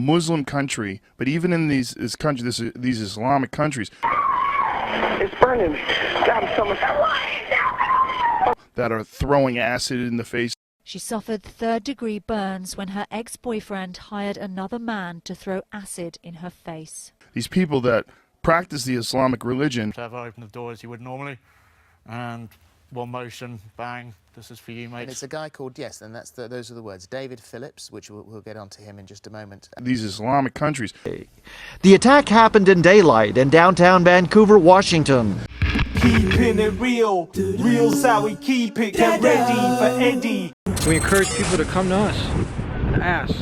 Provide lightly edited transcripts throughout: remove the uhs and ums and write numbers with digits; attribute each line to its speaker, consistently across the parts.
Speaker 1: Muslim country, but even in these Islamic countries,
Speaker 2: it's burning me. God, someone's
Speaker 1: that are throwing acid in the face.
Speaker 3: She suffered third-degree burns when her ex-boyfriend hired another man to throw acid in her face.
Speaker 1: These people that practice the Islamic religion.
Speaker 4: Have opened the door as you would normally, and one motion, bang, this is for you, mate.
Speaker 5: And it's a guy called, yes, and those are the words, David Phillips, which we'll get onto him in just a moment.
Speaker 1: These Islamic countries.
Speaker 6: The attack happened in daylight in downtown Vancouver, Washington.
Speaker 7: Keeping it real, real's how we keep it, get ready for Eddie.
Speaker 8: We encourage people to come to us and ask.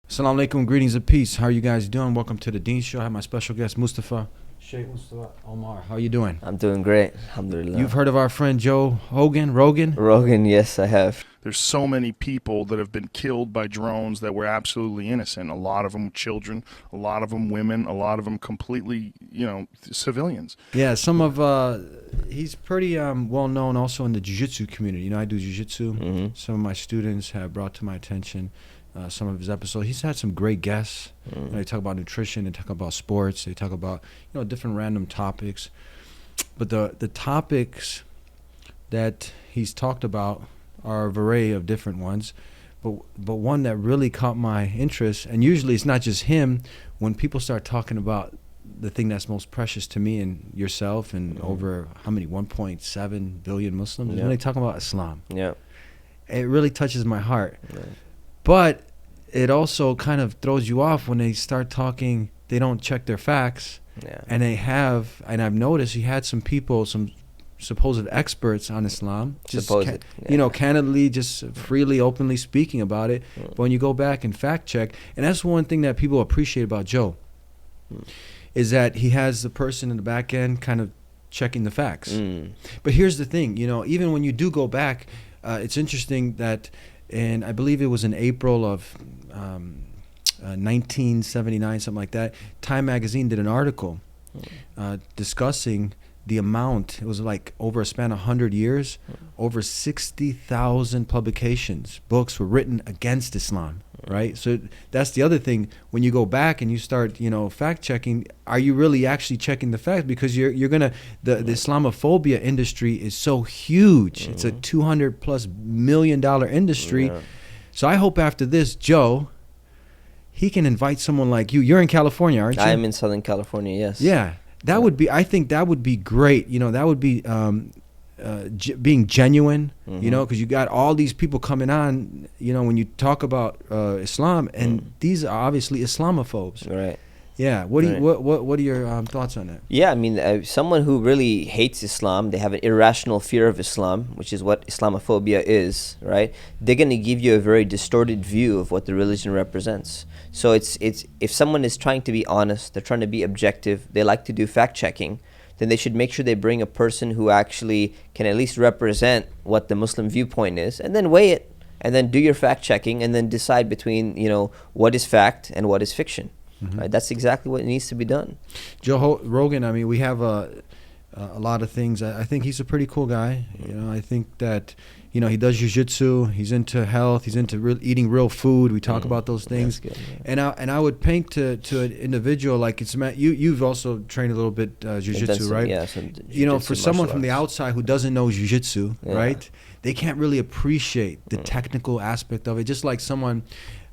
Speaker 8: Assalamu alaikum, greetings of peace. How are you guys doing? Welcome to the Dean Show. I have my special guest, Mustafa Sheikh Mustafa Omar. How are you doing?
Speaker 9: I'm doing great, alhamdulillah.
Speaker 8: You've heard of our friend Joe Rogan?
Speaker 9: Rogan, yes, I have.
Speaker 1: There's so many people that have been killed by drones that were absolutely innocent. A lot of them children, a lot of them women, a lot of them completely, civilians.
Speaker 8: Yeah, some of, he's pretty well known also in the jiu-jitsu community. I do jiu-jitsu.
Speaker 9: Mm-hmm.
Speaker 8: Some of my students have brought to my attention some of his episodes. He's had some great guests. They talk about nutrition, they talk about sports, they talk about different random topics. But the topics that he's talked about are a variety of different ones. But one that really caught my interest, and usually it's not just him, when people start talking about the thing that's most precious to me and yourself and over how many 1.7 billion Muslims, when they talk about Islam.
Speaker 9: Yeah.
Speaker 8: It really touches my heart.
Speaker 9: Right.
Speaker 8: But it also kind of throws you off when they start talking, they don't check their facts.
Speaker 9: Yeah.
Speaker 8: And I've noticed he had some people, some supposed experts on Islam, just candidly, just freely, openly speaking about it. But when you go back and fact check, and that's one thing that people appreciate about Joe, is that he has the person in the back end kind of checking the facts. But here's the thing, even when you do go back, it's interesting that, and I believe it was in April of 1979, something like that, Time magazine did an article discussing the amount. It was like over a span of 100 years, over 60,000 publications, books were written against Islam, right? So that's the other thing. When you go back and you start, fact checking, are you really actually checking the facts? Because you're gonna, the Islamophobia industry is so huge. It's a $200+ million industry.
Speaker 9: Yeah.
Speaker 8: So I hope after this, Joe, he can invite someone like you. You're in California, aren't you?
Speaker 9: I am in Southern California, yes.
Speaker 8: Yeah. That would be, I think that would be great. That would be being genuine, because you got all these people coming on, when you talk about Islam, and these are obviously Islamophobes.
Speaker 9: Right.
Speaker 8: Yeah. What are your thoughts on that?
Speaker 9: Yeah, I mean, someone who really hates Islam, they have an irrational fear of Islam, which is what Islamophobia is, right? They're going to give you a very distorted view of what the religion represents. So it's if someone is trying to be honest, they're trying to be objective, they like to do fact checking, then they should make sure they bring a person who actually can at least represent what the Muslim viewpoint is, and then weigh it, and then do your fact checking, and then decide between what is fact and what is fiction. Right? That's exactly what needs to be done.
Speaker 8: Joe Rogan, I mean, we have a lot of things. I think he's a pretty cool guy. I think that he does jiu-jitsu, he's into health, he's into eating real food. We talk about those things.
Speaker 9: That's good, yeah.
Speaker 8: And I would paint to an individual like you've also trained a little bit jiu-jitsu, right?
Speaker 9: Yeah,
Speaker 8: for someone from the outside who doesn't know jiu-jitsu, right? They can't really appreciate the technical aspect of it. Just like someone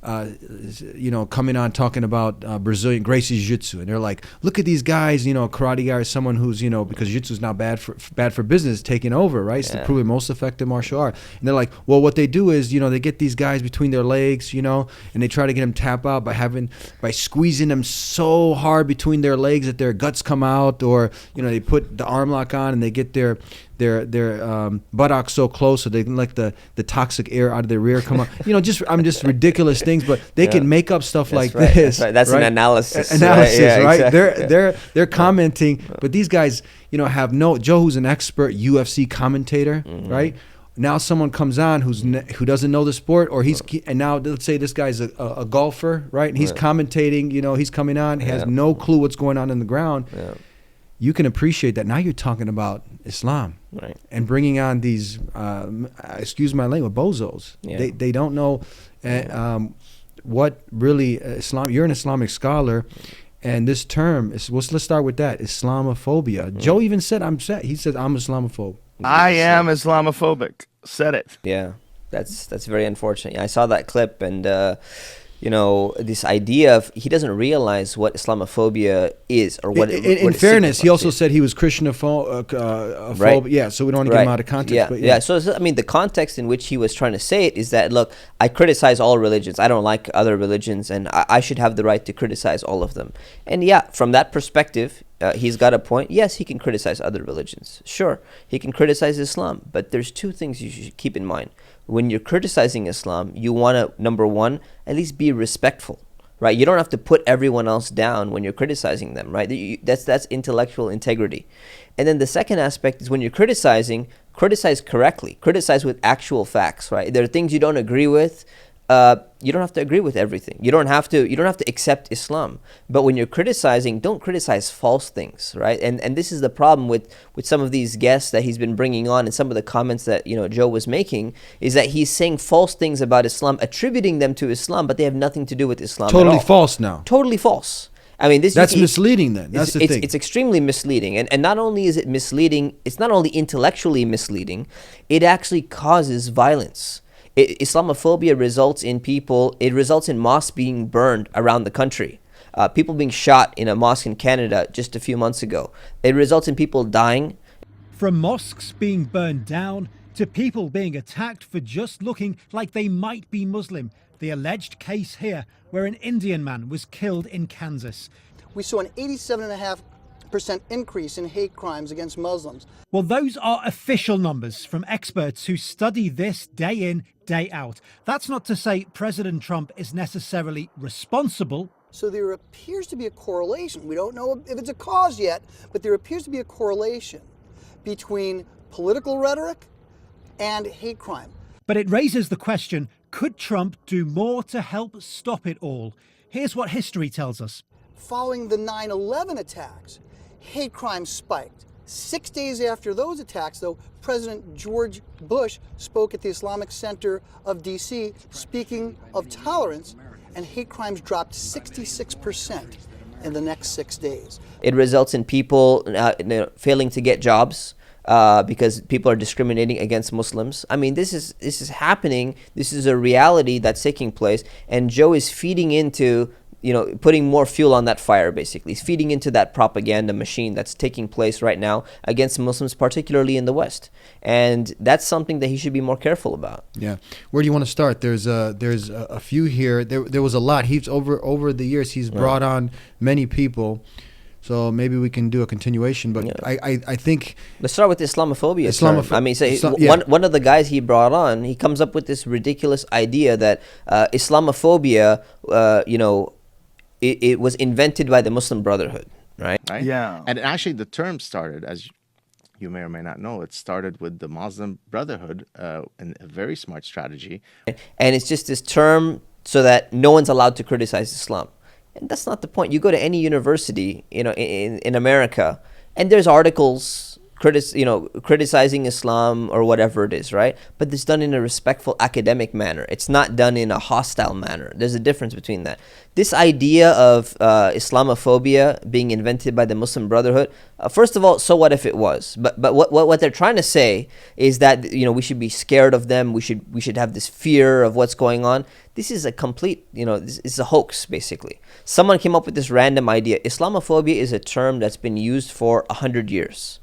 Speaker 8: coming on talking about Brazilian Gracie Jiu-Jitsu, and they're like, look at these guys, a karate guy is someone who's, because Jiu-Jitsu is now bad for business, taking over, right? It's the proven most effective martial art. And they're like, well, what they do is, they get these guys between their legs, and they try to get them tap out by squeezing them so hard between their legs that their guts come out, or, they put the arm lock on and they get their buttocks so close so they can let the toxic air out of their rear come out. Just ridiculous things, but they can make up stuff like this.
Speaker 9: That's right. That's an analysis.
Speaker 8: Right?
Speaker 9: Exactly.
Speaker 8: They're commenting, but these guys, have Joe, who's an expert UFC commentator, right? Now someone comes on who doesn't know the sport, or and now let's say this guy's a golfer, right? And he's commentating, he's coming on, has no clue what's going on in the ground. Yeah. You can appreciate that. Now you're talking about Islam,
Speaker 9: right? And
Speaker 8: bringing on these, excuse my language, bozos. Yeah. They don't know what really Islam. You're an Islamic scholar, and this term is. Let's start with that. Islamophobia. Joe even said, He said, I'm Islamophobe.
Speaker 10: I am Islamophobic. Said it.
Speaker 9: Yeah, that's very unfortunate. I saw that clip, and this idea of he doesn't realize what Islamophobia is or what.
Speaker 8: In fairness, he also said he was Christianophobe.
Speaker 9: Right.
Speaker 8: Yeah, so we don't want to get him out of context.
Speaker 9: Yeah,
Speaker 8: but
Speaker 9: yeah. So the context in which he was trying to say it is that, look, I criticize all religions. I don't like other religions, and I should have the right to criticize all of them. And yeah, from that perspective, he's got a point. Yes, he can criticize other religions. Sure, he can criticize Islam. But there's two things you should keep in mind. When you're criticizing Islam, you want to, number one, at least be respectful, right? You don't have to put everyone else down when you're criticizing them, right? That's intellectual integrity. And then the second aspect is when you're criticizing, criticize correctly. Criticize with actual facts, right? There are things you don't agree with. You don't have to agree with everything. You don't have to accept Islam. But when you're criticizing, don't criticize false things, right? And this is the problem with some of these guests that he's been bringing on, and some of the comments that Joe was making, is that he's saying false things about Islam, attributing them to Islam, but they have nothing to do with Islam.
Speaker 8: Totally false now.
Speaker 9: Totally false. I mean,
Speaker 8: that's misleading. Then that's the thing.
Speaker 9: It's extremely misleading, and not only is it misleading, it's not only intellectually misleading, it actually causes violence. Islamophobia results in mosques being burned around the country. People being shot in a mosque in Canada just a few months ago. It results in people dying.
Speaker 11: From mosques being burned down to people being attacked for just looking like they might be Muslim. The alleged case here where an Indian man was killed in Kansas.
Speaker 12: We saw an 87.5% increase in hate crimes against Muslims.
Speaker 11: Well, those are official numbers from experts who study this day in, day out. That's not to say President Trump is necessarily responsible.
Speaker 12: So there appears to be a correlation. We don't know if it's a cause yet, but there appears to be a correlation between political rhetoric and hate crime.
Speaker 11: But it raises the question, could Trump do more to help stop it all? Here's what history tells us.
Speaker 12: Following the 9/11 attacks, hate crime spiked. 6 days after those attacks, though, President George Bush spoke at the Islamic Center of D.C., speaking of tolerance, and hate crimes dropped 66% in the next 6 days.
Speaker 9: It results in people failing to get jobs because people are discriminating against Muslims. I mean, this is happening. This is a reality that's taking place, and Joe is feeding into, putting more fuel on that fire, basically. He's feeding into that propaganda machine that's taking place right now against Muslims, particularly in the West. And that's something that he should be more careful about.
Speaker 8: Yeah. Where do you want to start? There's a few here. There was a lot. He's over the years, he's brought on many people. So maybe we can do a continuation, but I think
Speaker 9: let's start with Islamophobia. I mean, one of the guys he brought on, he comes up with this ridiculous idea that Islamophobia, it was invented by the Muslim Brotherhood, right?
Speaker 10: Yeah.
Speaker 13: And actually, the term started, as you may or may not know, it started with the Muslim Brotherhood, and a very smart strategy.
Speaker 9: And it's just this term so that no one's allowed to criticize Islam. And that's not the point. You go to any university, in America, and there's articles, criticizing Islam or whatever it is, right? But it's done in a respectful academic manner. It's not done in a hostile manner. There's a difference between that. This idea of Islamophobia being invented by the Muslim Brotherhood, first of all, so what if it was? But what they're trying to say is that we should be scared of them. We should have this fear of what's going on. This is a complete, this is a hoax, basically. Someone came up with this random idea. Islamophobia is a term that's been used for 100 years.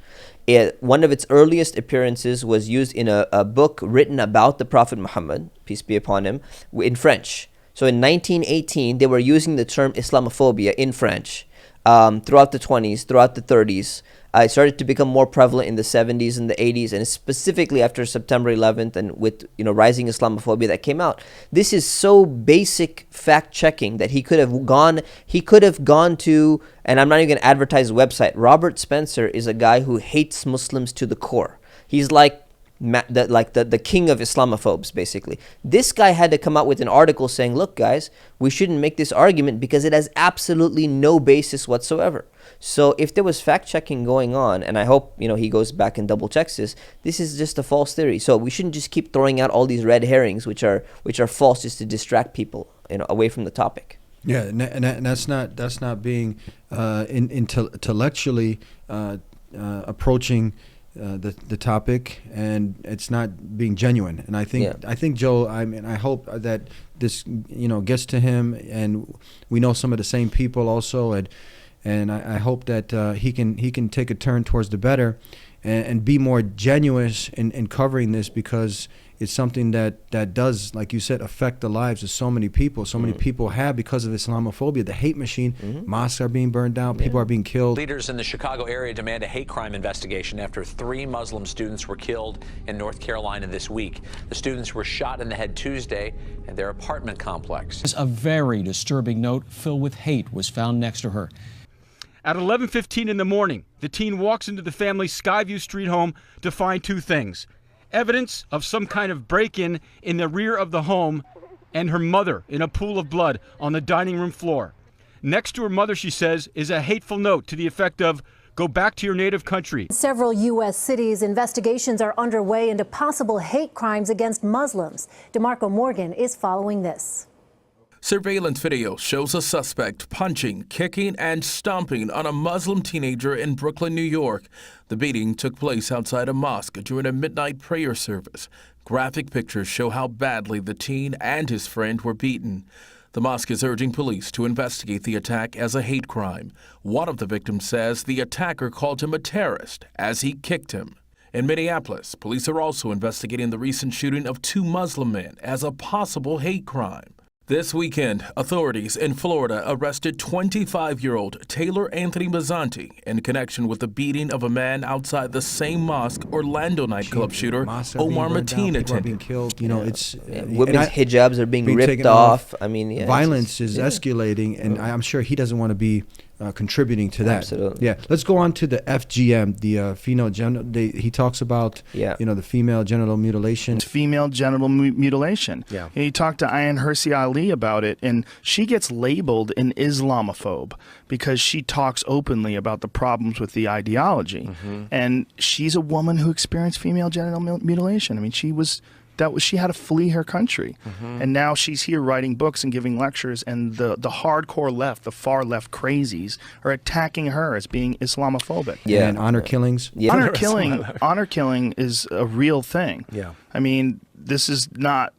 Speaker 9: One of its earliest appearances was used in a book written about the Prophet Muhammad, peace be upon him, in French. So in 1918, they were using the term Islamophobia in French throughout the 20s, throughout the 30s. It started to become more prevalent in the 70s and the 80s, and specifically after September 11th and with rising Islamophobia that came out. This is so basic fact checking that he could have gone to, and I'm not even going to advertise the website. Robert Spencer is a guy who hates Muslims to the core. He's like the king of Islamophobes, basically. This guy had to come out with an article saying, look, guys, we shouldn't make this argument because it has absolutely no basis whatsoever. So if there was fact-checking going on, and I hope, he goes back and double-checks this is just a false theory. So we shouldn't just keep throwing out all these red herrings, which are false, just to distract people, away from the topic.
Speaker 8: Yeah, and that's not being intellectually approaching the topic, and it's not being genuine. And I think Joe, I hope that this gets to him, and we know some of the same people also, and I hope that he can take a turn towards the better and be more genuine in covering this, because it's something that does, like you said, affect the lives of so many people. So many people have, because of Islamophobia, the hate machine. Mosques are being burned down. People are being killed.
Speaker 14: Leaders in the Chicago area demand a hate crime investigation after 3 Muslim students were killed in North Carolina this week. The students were shot in the head Tuesday at their apartment complex.
Speaker 15: A very disturbing note filled with hate was found next to her.
Speaker 16: At 11:15 in the morning, the teen walks into the family's Skyview Street home to find 2 things: evidence of some kind of break-in in the rear of the home, and her mother in a pool of blood on the dining room floor. Next to her mother, she says, is a hateful note to the effect of, "Go back to your native country."
Speaker 17: Several U.S. cities, investigations are underway into possible hate crimes against Muslims. DeMarco Morgan is following this.
Speaker 18: Surveillance video shows a suspect punching, kicking, and stomping on a Muslim teenager in Brooklyn, New York. The beating took place outside a mosque during a midnight prayer service. Graphic pictures show how badly the teen and his friend were beaten. The mosque is urging police to investigate the attack as a hate crime. One of the victims says the attacker called him a terrorist as he kicked him. In Minneapolis, police are also investigating the recent shooting of 2 Muslim men as a possible hate crime. This weekend, authorities in Florida arrested 25-year-old Taylor Anthony Mazzanti in connection with the beating of a man outside the same mosque Orlando nightclub shooter Omar Mateen attended.
Speaker 8: Being killed.
Speaker 9: Women's hijabs are being ripped off.
Speaker 8: Violence is escalating, and I'm sure he doesn't want to be contributing to that.
Speaker 9: Absolutely.
Speaker 8: Yeah. Let's go on to the FGM, the female genital. He talks about the female genital mutilation.
Speaker 1: It's female genital mutilation.
Speaker 8: Yeah.
Speaker 1: He talked to Ayan Hirsi Ali about it, and she gets labeled an Islamophobe because she talks openly about the problems with the ideology. And she's a woman who experienced female genital mutilation. I mean, she had to flee her country, and now she's here writing books and giving lectures, and the hardcore left, the far left crazies, are attacking her as being Islamophobic.
Speaker 8: Yeah, and honor killings.
Speaker 1: Yeah. Honor killing is a real thing.
Speaker 8: Yeah,
Speaker 1: I mean, this is not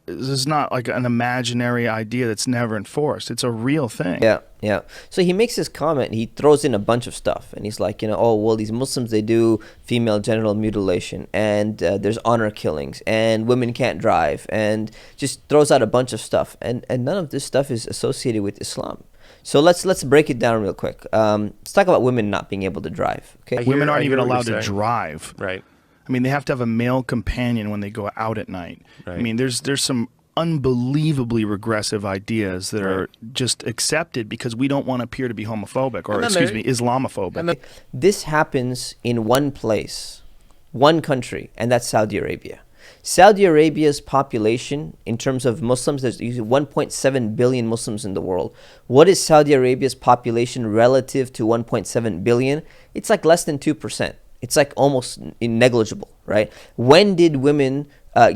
Speaker 1: like an imaginary idea that's never enforced. It's a real thing.
Speaker 9: Yeah. So he makes this comment. He throws in a bunch of stuff, and he's like, oh, well, these Muslims, they do female genital mutilation, and there's honor killings, and women can't drive, and just throws out a bunch of stuff, and none of this stuff is associated with Islam. So let's break it down real quick. Let's talk about women not being able to drive. Okay,
Speaker 1: women aren't even allowed to drive.
Speaker 13: Right.
Speaker 1: I mean, they have to have a male companion when they go out at night.
Speaker 13: Right.
Speaker 1: I mean, there's some unbelievably regressive ideas that are just accepted because we don't want to appear to be homophobic or, Islamophobic.
Speaker 9: This happens in one place, one country, and that's Saudi Arabia. Saudi Arabia's population, in terms of Muslims, there's 1.7 billion Muslims in the world. What is Saudi Arabia's population relative to 1.7 billion? It's like less than 2%. It's like almost negligible, right? When did women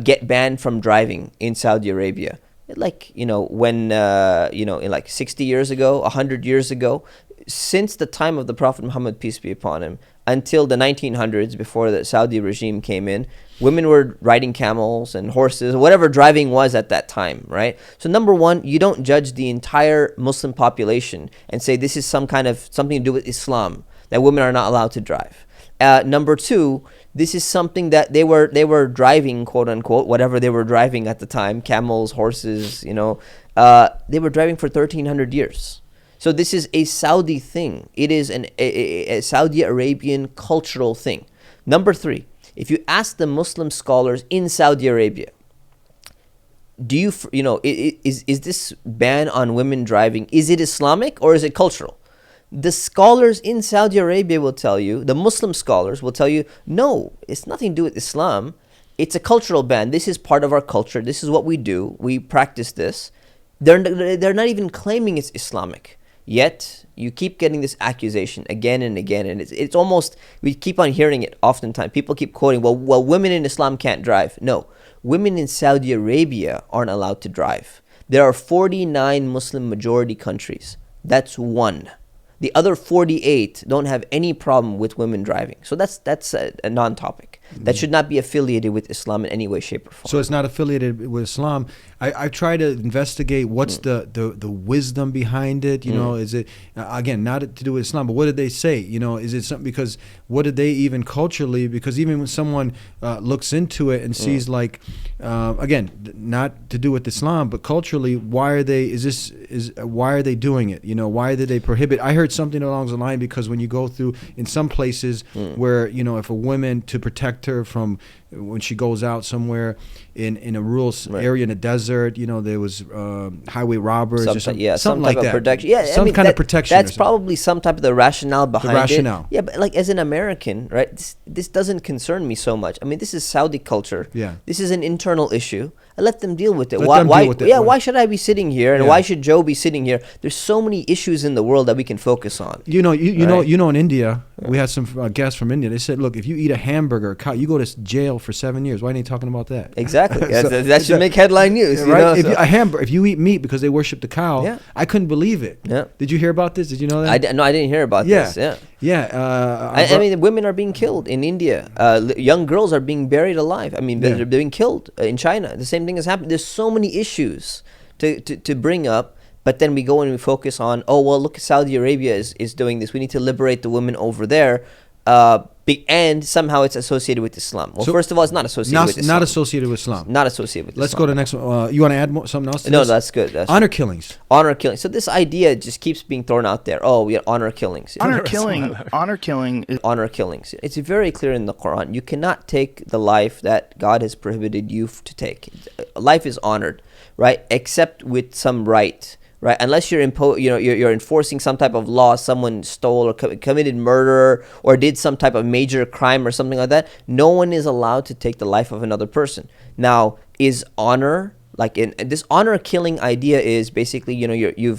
Speaker 9: get banned from driving in Saudi Arabia? Like, when, in like 60 years ago, 100 years ago, since the time of the Prophet Muhammad, peace be upon him, until the 1900s, before the Saudi regime came in, women were riding camels and horses, whatever driving was at that time, right? So number one, you don't judge the entire Muslim population and say this is something to do with Islam, that women are not allowed to drive. Number two, this is something that they were driving, quote unquote, whatever they were driving at the time, camels, horses, they were driving for 1,300 years. So this is a Saudi thing. It is a Saudi Arabian cultural thing. Number three, if you ask the Muslim scholars in Saudi Arabia, is this ban on women driving, is it Islamic or is it cultural? The scholars in Saudi Arabia will tell you, the Muslim scholars will tell you, no, it's nothing to do with Islam. It's a cultural ban. This is part of our culture. This is what we do. We practice this. They're not even claiming it's Islamic. Yet you keep getting this accusation again and again, and it's almost, we keep on hearing it oftentimes. People keep quoting, well, women in Islam can't drive. No, women in Saudi Arabia aren't allowed to drive. There are 49 Muslim majority countries. That's one. The other 48 don't have any problem with women driving. So that's a non-topic. That should not be affiliated with Islam in any way, shape, or form.
Speaker 8: So it's not affiliated with Islam. I try to investigate what's the wisdom behind it. You know, is it, again, not to do with Islam, but what did they say? You know, is it something, because what did they even culturally, because even when someone looks into it and sees like, again, not to do with Islam, but culturally, why are they, why are they doing it? You know, why did they prohibit? I heard something along the line, because when you go through in some places where, you know, if a woman, to protect her from when she goes out somewhere in a rural area in a desert, you know, there was highway robbers or something, something like
Speaker 9: type
Speaker 8: that.
Speaker 9: Of protection. Yeah,
Speaker 8: some kind of protection.
Speaker 9: That's probably some type of the rationale behind it. Yeah, but like as an American, right, this doesn't concern me so much. I mean, this is Saudi culture.
Speaker 8: Yeah.
Speaker 9: This is an internal issue. I let them deal with it.
Speaker 8: Why
Speaker 9: why should I be sitting here, and why should Joe be sitting here? There's so many issues in the world that we can focus on.
Speaker 8: You know, you know, in India, we had some guests from India. They said, look, if you eat a hamburger, you go to jail for 7 years. Why ain't they talking about that?
Speaker 9: Exactly. That should make headline news,
Speaker 8: right?
Speaker 9: You know,
Speaker 8: if you eat meat because they worship the cow, I couldn't believe it.
Speaker 9: Yeah.
Speaker 8: Did you hear about this? Did you know that?
Speaker 9: No, I didn't hear about this. Yeah.
Speaker 8: Yeah.
Speaker 9: I mean, women are being killed in India. Young girls are being buried alive. I mean, they're being killed in China. The same thing has happened. There's so many issues to bring up, but then we go and we focus on, oh, well, look, Saudi Arabia is doing this. We need to liberate the women over there. And somehow it's associated with Islam. Well, first of all, it's not associated with Islam.
Speaker 8: Not associated with Islam.
Speaker 9: Not associated with Islam.
Speaker 8: Let's go to the next one. You want to add something else to
Speaker 9: this?
Speaker 8: No,
Speaker 9: that's good.
Speaker 8: Honor killings.
Speaker 9: Honor killings. So this idea just keeps being thrown out there. Oh, we have honor killings.
Speaker 1: Honor killing.
Speaker 9: Honor killings. It's very clear in the Quran. You cannot take the life that God has prohibited you to take. Life is honored, right? Except with some right. Right, unless you're you're enforcing some type of law, someone stole or committed murder or did some type of major crime or something like that, no one is allowed to take the life of another person. Now, is honor, like in this honor killing idea, is basically, you know,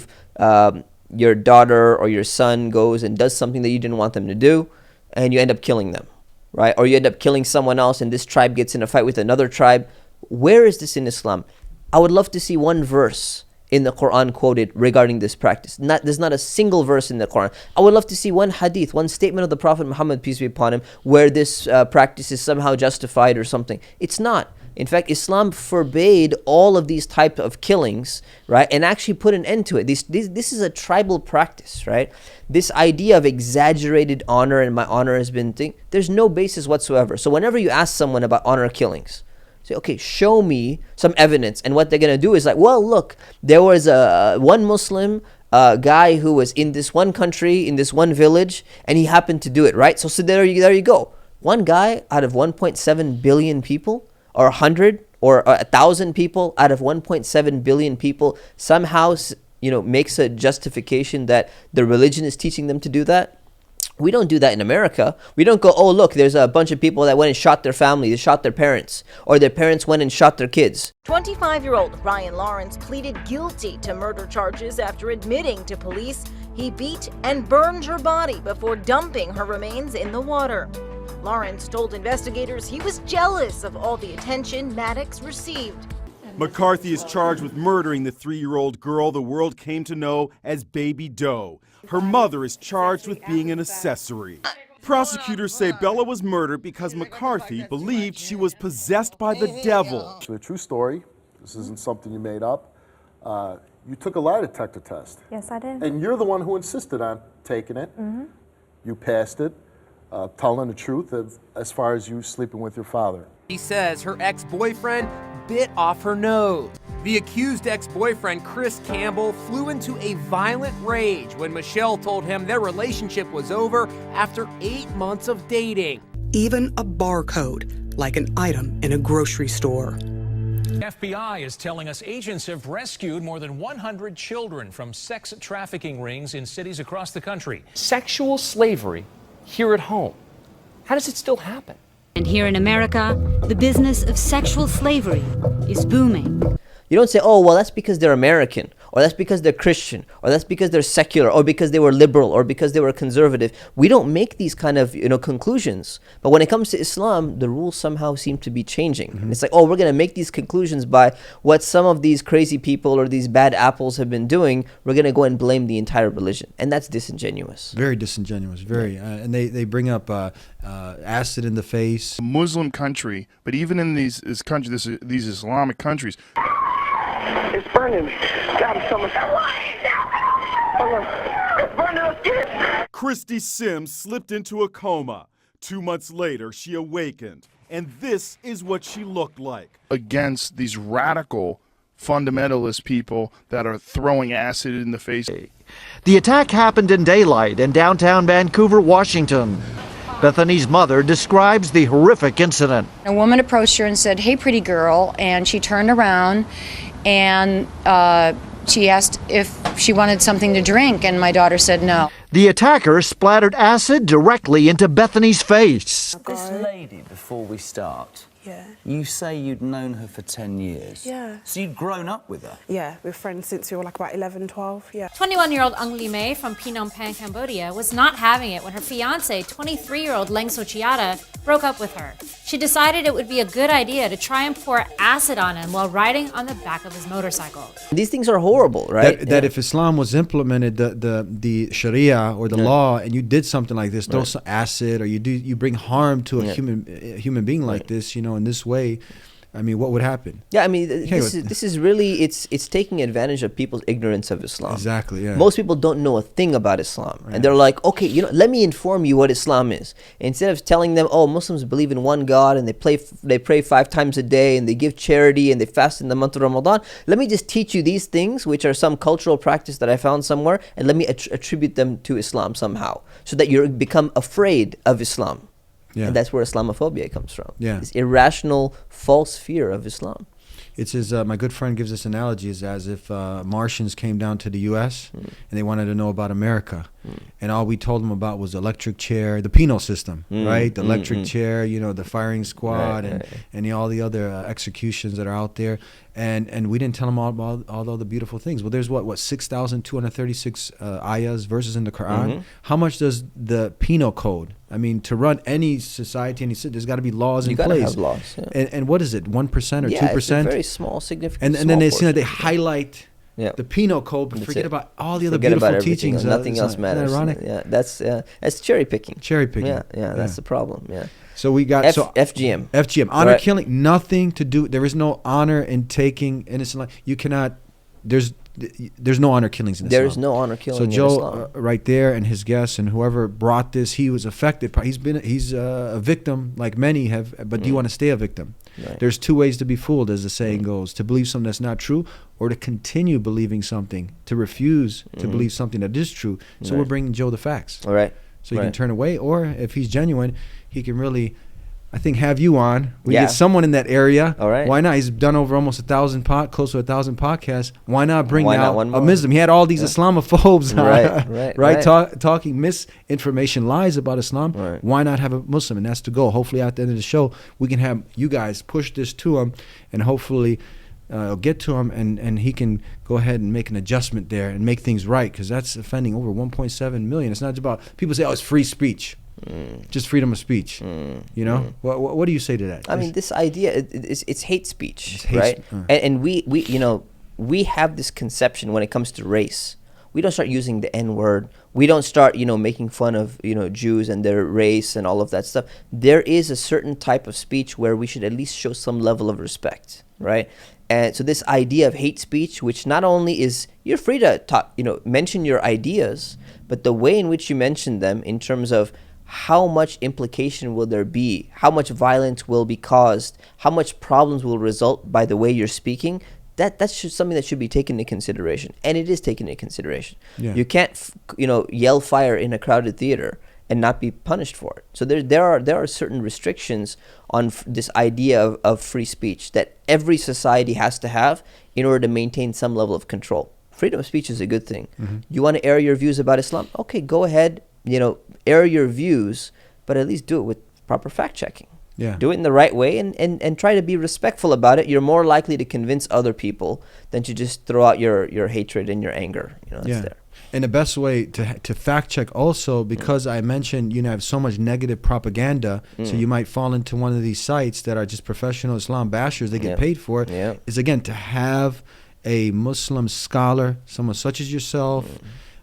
Speaker 9: your daughter or your son goes and does something that you didn't want them to do, and you end up killing them, right? Or you end up killing someone else, and this tribe gets in a fight with another tribe. Where is this in Islam? I would love to see one verse in the Quran quoted regarding this practice. There's not a single verse in the Quran. I would love to see one hadith, one statement of the Prophet Muhammad, peace be upon him, where this practice is somehow justified or something. It's not. In fact, Islam forbade all of these types of killings, right, and actually put an end to it. This is a tribal practice, right? This idea of exaggerated honor, and my honor has been there's no basis whatsoever. So whenever you ask someone about honor killings, say, okay, show me some evidence. And what they're going to do is like, well, look, there was one Muslim guy who was in this one country, in this one village, and he happened to do it, right? So there you go. One guy out of 1.7 billion people, or 100 or 1,000 people out of 1.7 billion people somehow, makes a justification that the religion is teaching them to do that. We don't do that in America. We don't go, oh, look, there's a bunch of people that went and shot their family, they shot their parents, or their parents went and shot their kids.
Speaker 19: 25-year-old Brian Lawrence pleaded guilty to murder charges after admitting to police he beat and burned her body before dumping her remains in the water. Lawrence told investigators he was jealous of all the attention Maddox received.
Speaker 20: McCarthy is charged with murdering the 3-year-old girl the world came to know as Baby Doe. Her mother is charged with being an accessory. Prosecutors say Bella was murdered because McCarthy believed she was possessed by the devil.
Speaker 21: It's a true story. This isn't something you made up. You took a lie detector test.
Speaker 22: Yes, I did.
Speaker 21: And you're the one who insisted on taking it. Mm-hmm. You passed it, telling the truth as far as you sleeping with your father.
Speaker 23: He says her ex-boyfriend bit off her nose. The accused ex-boyfriend, Chris Campbell, flew into a violent rage when Michelle told him their relationship was over after 8 months of dating.
Speaker 24: Even a barcode, like an item in a grocery store.
Speaker 25: FBI is telling us agents have rescued more than 100 children from sex trafficking rings in cities across the country.
Speaker 26: Sexual slavery here at home. How does it still happen?
Speaker 2: And here in America, the business of sexual slavery is booming.
Speaker 9: You don't say, oh, well, that's because they're American, or that's because they're Christian, or that's because they're secular, or because they were liberal, or because they were conservative. We don't make these kind of conclusions. But when it comes to Islam, the rules somehow seem to be changing. And it's like, oh, we're going to make these conclusions by what some of these crazy people or these bad apples have been doing. We're going to go and blame the entire religion. And that's disingenuous.
Speaker 8: Very disingenuous, very. And they bring up acid in the face.
Speaker 1: A Muslim country, but even in these Islamic countries.
Speaker 3: It's burning me. God, it's so much. It's burning us, kids.
Speaker 20: Christy Sims slipped into a coma. 2 months later, she awakened. And this is what she looked like.
Speaker 1: Against these radical fundamentalist people that are throwing acid in the face.
Speaker 6: The attack happened in daylight in downtown Vancouver, Washington. Bethany's mother describes the horrific incident.
Speaker 4: A woman approached her and said, "Hey, pretty girl," and she turned around and she asked if she wanted something to drink, and my daughter said no.
Speaker 6: The attacker splattered acid directly into Bethany's face.
Speaker 5: This lady, before we start, you say you'd known her for 10 years.
Speaker 22: Yeah.
Speaker 5: So you'd grown up with her?
Speaker 22: Yeah, we're friends since we were like about 11, 12, yeah.
Speaker 26: 21-year-old Ang Lee May from Phnom Penh, Cambodia was not having it when her fiancé, 23-year-old Leng Sochiata, broke up with her. She decided it would be a good idea to try and pour acid on him while riding on the back of his motorcycle.
Speaker 9: These things are horrible, right?
Speaker 8: That if Islam was implemented, the Sharia or the law, and you did something like this, throw some acid, or you bring harm to a human being like this, in this way, I mean, what would happen?
Speaker 9: Yeah, I mean, this is really, it's taking advantage of people's ignorance of Islam.
Speaker 8: Exactly, yeah.
Speaker 9: Most people don't know a thing about Islam. Right. And they're like, okay, let me inform you what Islam is. Instead of telling them, oh, Muslims believe in one God and they pray 5 times a day and they give charity and they fast in the month of Ramadan, let me just teach you these things, which are some cultural practice that I found somewhere, and let me attribute them to Islam somehow, so that you become afraid of Islam. Yeah. And that's where Islamophobia comes from.
Speaker 8: Yeah.
Speaker 9: This irrational, false fear of Islam.
Speaker 8: It's as my good friend gives this analogy, is as if Martians came down to the U.S. and they wanted to know about America. And all we told them about was the electric chair, the penal system, right? The electric chair, the firing squad, and all the other executions that are out there. And we didn't tell them all about all the beautiful things. Well, there's what 6,236 ayahs, verses in the Quran. How much does the penal code? I mean, to run any society, there's got to be laws in place.
Speaker 9: You got to have laws. Yeah.
Speaker 8: And what is it, 1% or 2%?
Speaker 9: It's a very small, significant.
Speaker 8: And then they see that they highlight the penal code, but forget about all the other beautiful teachings.
Speaker 9: Nothing else matters.
Speaker 8: Ironic.
Speaker 9: Yeah, that's cherry picking.
Speaker 8: Cherry picking.
Speaker 9: Yeah, that's the problem. Yeah.
Speaker 8: So we got
Speaker 9: FGM.
Speaker 8: FGM. Honor killing. Nothing to do. There is no honor in taking innocent life. You cannot. There's no honor killings in Islam.
Speaker 9: There is no honor killing in
Speaker 8: Islam. So
Speaker 9: Joe,
Speaker 8: right there, and his guests and whoever brought this, he was affected. He's a victim, like many have. But do you want to stay a victim? Right. There's 2 ways to be fooled, as the saying goes: to believe something that's not true, or to continue believing something, to refuse to believe something that is true. So we're bringing Joe the facts.
Speaker 9: All right.
Speaker 8: So you can turn away, or if he's genuine, he can really, I think, have you on. We get someone in that area.
Speaker 9: All right.
Speaker 8: Why not? He's done over almost close to 1,000 podcasts. Why not bring out a Muslim? He had all these Islamophobes, right? Talking misinformation, lies about Islam.
Speaker 9: Right.
Speaker 8: Why not have a Muslim? And that's the goal. Hopefully, at the end of the show, we can have you guys push this to him, and hopefully get to him, and he can go ahead and make an adjustment there and make things right, because that's offending over 1.7 million. It's not about, people say, oh, it's free speech. Just freedom of speech. What do you say to that?
Speaker 9: I mean, this idea, it's hate speech, right? And we have this conception when it comes to race. We don't start using the N-word. We don't start, making fun of, Jews and their race and all of that stuff. There is a certain type of speech where we should at least show some level of respect, right? And so this idea of hate speech, which not only is, you're free to talk, mention your ideas, but the way in which you mention them, in terms of how much implication will there be, how much violence will be caused, how much problems will result by the way you're speaking, that's just something that should be taken into consideration. And it is taken into consideration. Yeah. You can't yell fire in a crowded theater and not be punished for it. So there are certain restrictions on this idea of free speech that every society has to have in order to maintain some level of control. Freedom of speech is a good thing. You want to air your views about Islam? Okay, go ahead, air your views, but at least do it with proper fact checking.
Speaker 8: Yeah.
Speaker 9: Do it in the right way and try to be respectful about it. You're more likely to convince other people than to just throw out your hatred and your anger. That's there.
Speaker 8: And the best way to fact check also, because I mentioned, I have so much negative propaganda, so you might fall into one of these sites that are just professional Islam bashers, they get paid for it, is again to have a Muslim scholar, someone such as yourself.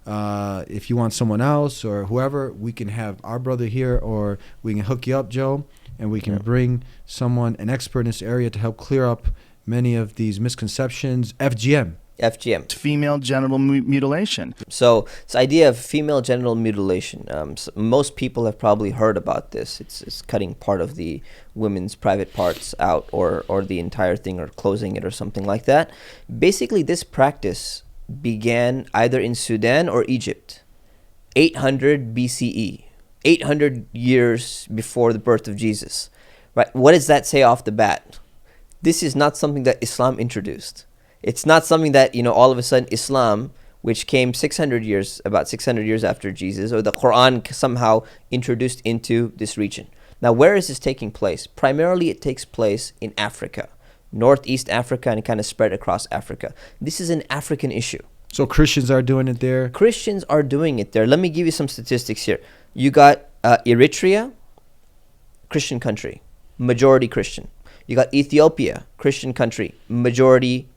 Speaker 8: If you want someone else or whoever, we can have our brother here, or we can hook you up, Joe, and we can bring someone, an expert in this area, to help clear up many of these misconceptions. FGM.
Speaker 1: Female genital mutilation.
Speaker 9: So this idea of female genital mutilation, most people have probably heard about this. It's cutting part of the women's private parts out, or the entire thing, or closing it or something like that. Basically, this practice began either in Sudan or Egypt, 800 BCE, 800 years before the birth of Jesus. Right? What does that say off the bat? This is not something that Islam introduced. It's not something that, all of a sudden Islam, which came about 600 years after Jesus, or the Quran somehow introduced into this region. Now, where is this taking place? Primarily, it takes place in Africa, Northeast Africa, and it kind of spread across Africa. This is an African issue.
Speaker 8: So Christians are doing it there?
Speaker 9: Christians are doing it there. Let me give you some statistics here. You got Eritrea, Christian country, majority Christian. You got Ethiopia, Christian country, majority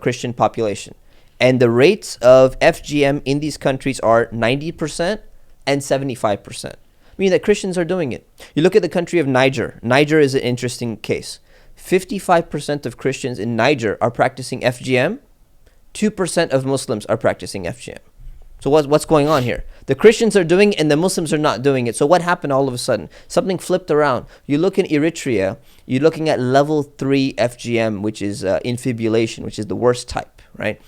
Speaker 9: Christian population. And the rates of FGM in these countries are 90% and 75%. Meaning that Christians are doing it. You look at the country of Niger. Niger is an interesting case. 55% of Christians in Niger are practicing FGM. 2% of Muslims are practicing FGM. So what's going on here? The Christians are doing it and the Muslims are not doing it. So what happened all of a sudden? Something flipped around. You look in Eritrea, you're looking at level 3 FGM, which is infibulation, which is the worst type, right?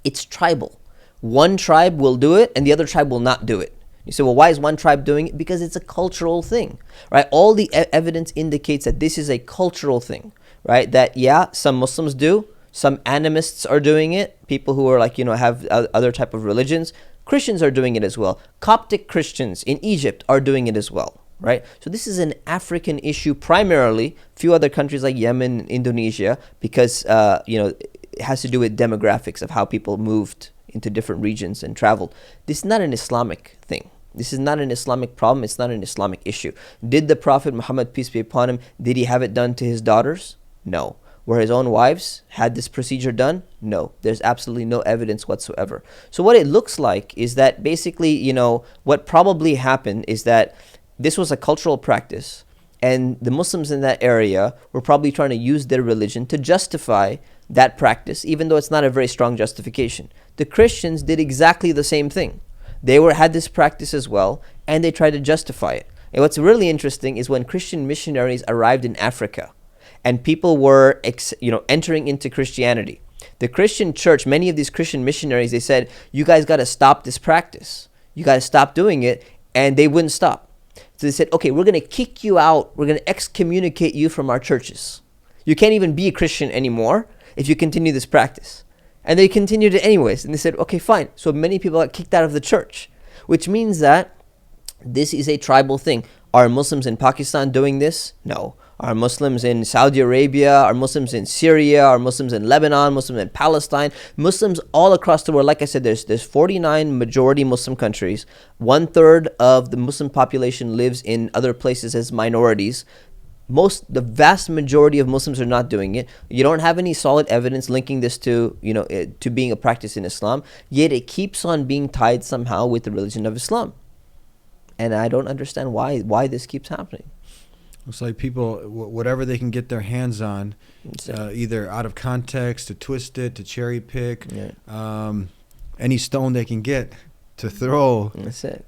Speaker 9: It's tribal. One tribe will do it and the other tribe will not do it. You say, well, why is one tribe doing it? Because it's a cultural thing, right? All the evidence indicates that this is a cultural thing, right? That, some Muslims do. Some animists are doing it. People who are have other type of religions. Christians are doing it as well. Coptic Christians in Egypt are doing it as well, right? So this is an African issue primarily. A few other countries like Yemen and Indonesia, because it has to do with demographics of how people moved into different regions and traveled. This is not an Islamic thing. This is not an Islamic problem. It's not an Islamic issue. Did the Prophet Muhammad, peace be upon him, did he have it done to his daughters? No. Were his own wives had this procedure done? No. There's absolutely no evidence whatsoever. So what it looks like is that basically, what probably happened is that this was a cultural practice, and the Muslims in that area were probably trying to use their religion to justify that practice, even though it's not a very strong justification. The Christians did exactly the same thing. They had this practice as well, and they tried to justify it. And what's really interesting is when Christian missionaries arrived in Africa, and people were, entering into Christianity. The Christian church, many of these Christian missionaries, they said, you guys got to stop this practice. You got to stop doing it. And they wouldn't stop. So they said, okay, we're going to kick you out. We're going to excommunicate you from our churches. You can't even be a Christian anymore if you continue this practice. And they continued it anyways. And they said, okay, fine. So many people got kicked out of the church, which means that this is a tribal thing. Are Muslims in Pakistan doing this? No. Are Muslims in Saudi Arabia? Are Muslims in Syria? Are Muslims in Lebanon? Muslims in Palestine? Muslims all across the world. Like I said, there's 49 majority Muslim countries. 1/3 of the Muslim population lives in other places as minorities. The vast majority of Muslims are not doing it. You don't have any solid evidence linking this to to being a practice in Islam. Yet it keeps on being tied somehow with the religion of Islam. And I don't understand why this keeps happening.
Speaker 8: It's like people, whatever they can get their hands on, either out of context, to twist it, to cherry pick, any stone they can get to throw.
Speaker 9: That's it.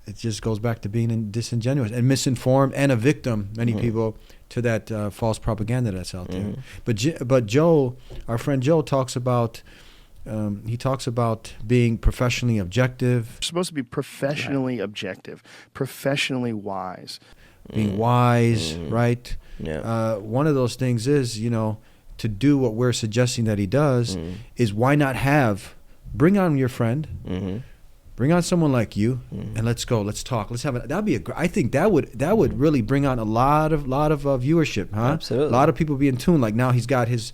Speaker 8: It just goes back to being disingenuous and misinformed, and a victim, many people, to that false propaganda that's out there. But Joe, our friend Joe, talks about being professionally objective.
Speaker 1: You're supposed to be professionally objective, professionally wise.
Speaker 8: Being wise, right?
Speaker 9: Yeah.
Speaker 8: One of those things is, to do what we're suggesting that he does, is why not bring on your friend, Bring on someone like you, and let's go. Let's talk. Let's have it. That'd be I think that would really bring on a lot of viewership, huh?
Speaker 9: Absolutely.
Speaker 8: A lot of people be in tune. Like now he's got his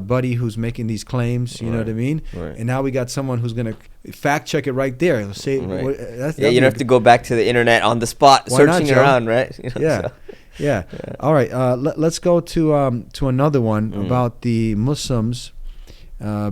Speaker 8: buddy who's making these claims. You know what I mean?
Speaker 9: Right.
Speaker 8: And now we got someone who's gonna fact check it right there. He'll say,
Speaker 9: you don't have to go back to the internet on the spot, searching around, right?
Speaker 8: Yeah. All right. Let's go to another one about the Muslims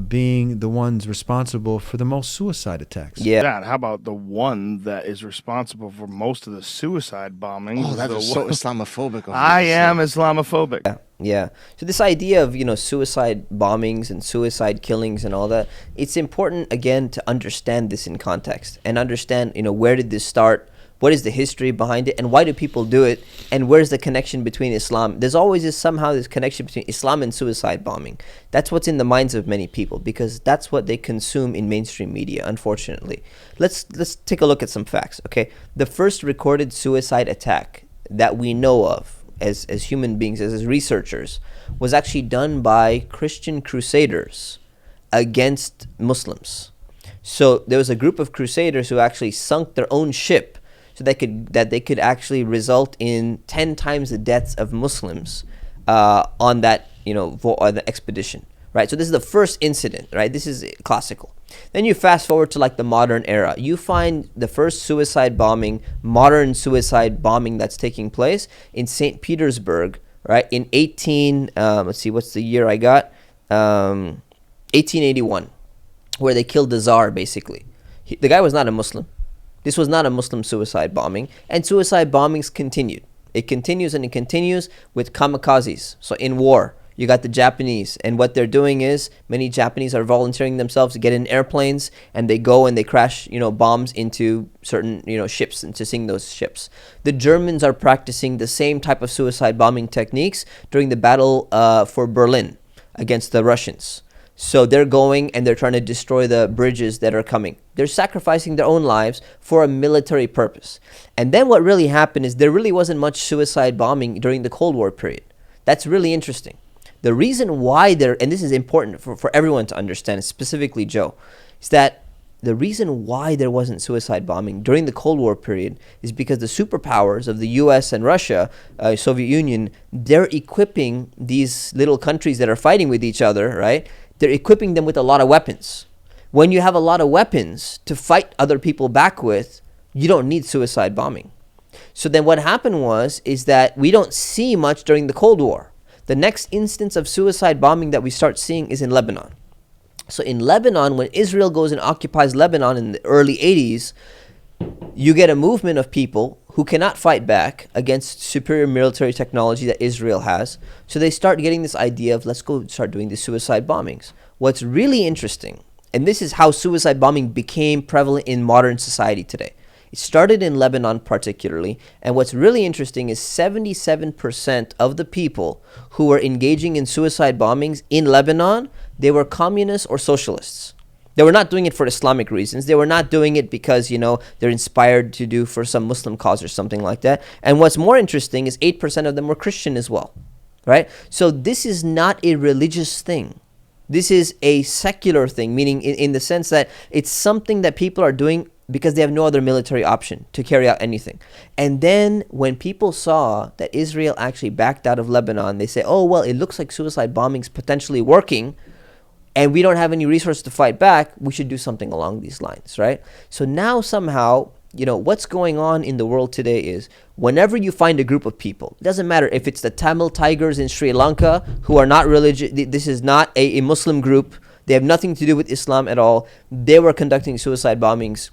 Speaker 8: being the ones responsible for the most suicide attacks.
Speaker 1: Dad, how about the one that is responsible for most of the suicide bombings?
Speaker 13: Oh, that was so Islamophobic.
Speaker 1: I am Islamophobic.
Speaker 9: Yeah. So this idea of, suicide bombings and suicide killings and all that, it's important, again, to understand this in context and understand, where did this start? What is the history behind it, and why do people do it, and where's the connection between Islam? There's always somehow this connection between Islam and suicide bombing. That's what's in the minds of many people, because that's what they consume in mainstream media, unfortunately. Let's take a look at some facts, okay? The first recorded suicide attack that we know of as human beings, as researchers, was actually done by Christian crusaders against Muslims. So there was a group of crusaders who actually sunk their own ship so that they could actually result in 10 times the deaths of Muslims on that on the expedition, right? So this is the first incident, right? This is classical. Then you fast forward to the modern era. You find the first modern suicide bombing that's taking place in St. Petersburg, right? In let's see, what's the year I got? 1881, where they killed the Tsar, basically. The guy was not a Muslim. This was not a Muslim suicide bombing, and suicide bombings continued. It continues and it continues with kamikazes. So in war, you got the Japanese, and what they're doing is many Japanese are volunteering themselves to get in airplanes, and they go and they crash, bombs into certain, ships, and to sink those ships. The Germans are practicing the same type of suicide bombing techniques during the battle for Berlin against the Russians. So they're going and they're trying to destroy the bridges that are coming. They're sacrificing their own lives for a military purpose. And then what really happened is there really wasn't much suicide bombing during the Cold War period. That's really interesting. The reason why and this is important for everyone to understand, specifically Joe, is that the reason why there wasn't suicide bombing during the Cold War period is because the superpowers of the US and Russia, Soviet Union, they're equipping these little countries that are fighting with each other, right? They're equipping them with a lot of weapons. When you have a lot of weapons to fight other people back with, you don't need suicide bombing. So then what happened is that we don't see much during the Cold War. The next instance of suicide bombing that we start seeing is in Lebanon. So in Lebanon, when Israel goes and occupies Lebanon in the early 80s, you get a movement of people who cannot fight back against superior military technology that Israel has. So they start getting this idea of, let's go start doing the suicide bombings. What's really interesting, and this is how suicide bombing became prevalent in modern society today. It started in Lebanon particularly, and what's really interesting is 77% of the people who were engaging in suicide bombings in Lebanon, they were communists or socialists. They were not doing it for Islamic reasons. They were not doing it because, they're inspired to do for some Muslim cause or something like that. And what's more interesting is 8% of them were Christian as well, right? So this is not a religious thing. This is a secular thing, meaning in the sense that it's something that people are doing because they have no other military option to carry out anything. And then when people saw that Israel actually backed out of Lebanon, they say, oh, well, it looks like suicide bombing's potentially working, and we don't have any resources to fight back, we should do something along these lines, right? So now somehow, what's going on in the world today is whenever you find a group of people, it doesn't matter if it's the Tamil Tigers in Sri Lanka who are not religious, this is not a Muslim group, they have nothing to do with Islam at all, they were conducting suicide bombings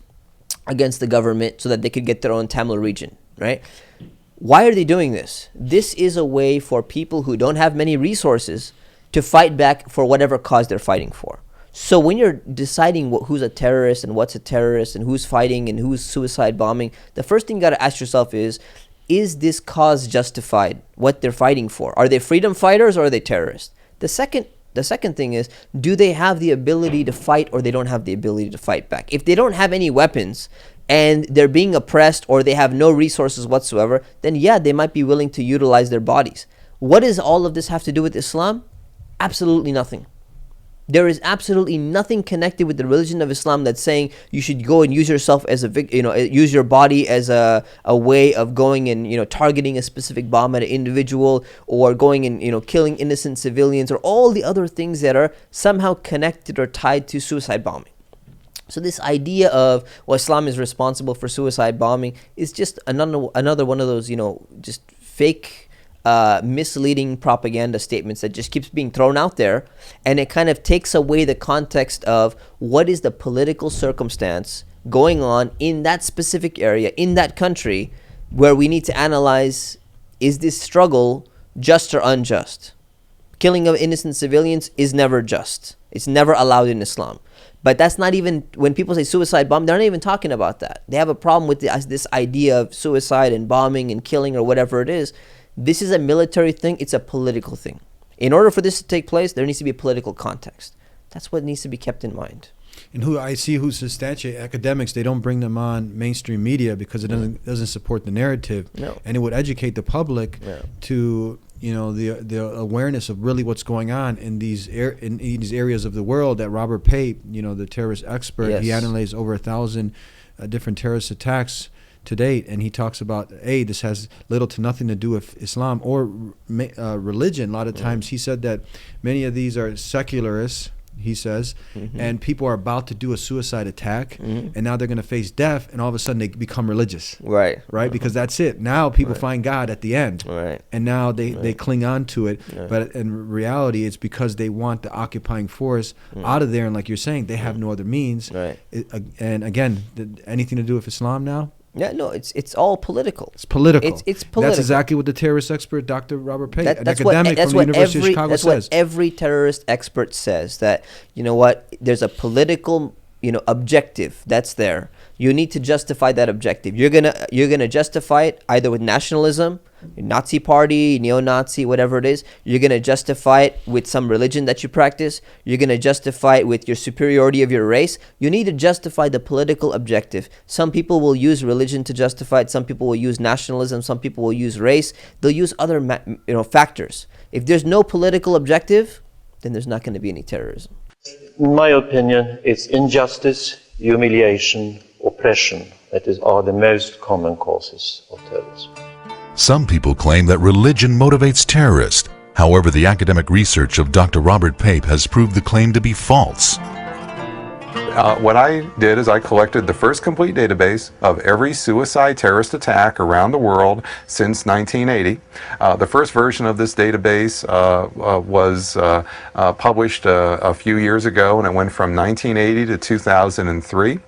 Speaker 9: against the government so that they could get their own Tamil region, right? Why are they doing this? This is a way for people who don't have many resources to fight back for whatever cause they're fighting for. So when you're deciding who's a terrorist and what's a terrorist and who's fighting and who's suicide bombing, the first thing you got to ask yourself is this cause justified, what they're fighting for? Are they freedom fighters or are they terrorists? The second thing is, do they have the ability to fight or they don't have the ability to fight back? If they don't have any weapons and they're being oppressed or they have no resources whatsoever, then yeah, they might be willing to utilize their bodies. What does all of this have to do with Islam? Absolutely nothing. There is absolutely nothing connected with the religion of Islam that's saying you should go and use yourself as use your body as a way of going and, targeting a specific bomb at an individual, or going and, killing innocent civilians, or all the other things that are somehow connected or tied to suicide bombing. So this idea of, Islam is responsible for suicide bombing is just another one of those, just fake, misleading propaganda statements that just keeps being thrown out there, and it kind of takes away the context of what is the political circumstance going on in that specific area, in that country, where we need to analyze, is this struggle just or unjust? Killing of innocent civilians is never just. It's never allowed in Islam. But that's not even, when people say suicide bomb, they're not even talking about that. They have a problem with this idea of suicide and bombing and killing or whatever it is. This is a military thing. It's a political thing. In order for this to take place, there needs to be a political context. That's what needs to be kept in mind.
Speaker 8: And who substantiate academics, they don't bring them on mainstream media because it doesn't support the narrative.
Speaker 9: No.
Speaker 8: And it would educate the public to the awareness of really what's going on in these areas of the world. That Robert Pape, the terrorist expert, he analyzed over 1,000 different terrorist attacks to date, and he talks about, this has little to nothing to do with Islam or religion. A lot of times he said that many of these are secularists, he says, and people are about to do a suicide attack, and now they're going to face death, and all of a sudden they become religious.
Speaker 9: Right.
Speaker 8: Because that's it. Now people find God at the end, and now they cling on to it. But in reality, it's because they want the occupying force out of there, and like you're saying, they have no other means. And again, anything to do with Islam now?
Speaker 9: Yeah, no, it's all political.
Speaker 8: It's political.
Speaker 9: It's political.
Speaker 8: That's exactly what the terrorist expert, Dr. Robert Pape, an
Speaker 9: that's
Speaker 8: academic from the University of Chicago,
Speaker 9: says. That's what every terrorist expert says, that, there's a political, objective that's there. You need to justify that objective. You're gonna justify it either with nationalism, Nazi party, neo-Nazi, whatever it is. You're gonna justify it with some religion that you practice. You're gonna justify it with your superiority of your race. You need to justify the political objective. Some people will use religion to justify it. Some people will use nationalism. Some people will use race. They'll use other factors. If there's no political objective, then there's not going to be any terrorism.
Speaker 7: In my opinion, it's injustice, humiliation, oppression that are the most common causes of terrorism.
Speaker 10: Some people claim that religion motivates terrorists. However, the academic research of Dr. Robert Pape has proved the claim to be false.
Speaker 11: What I did is I collected the first complete database of every suicide terrorist attack around the world since 1980. The first version of this database was published a few years ago, and it went from 1980 to 2003.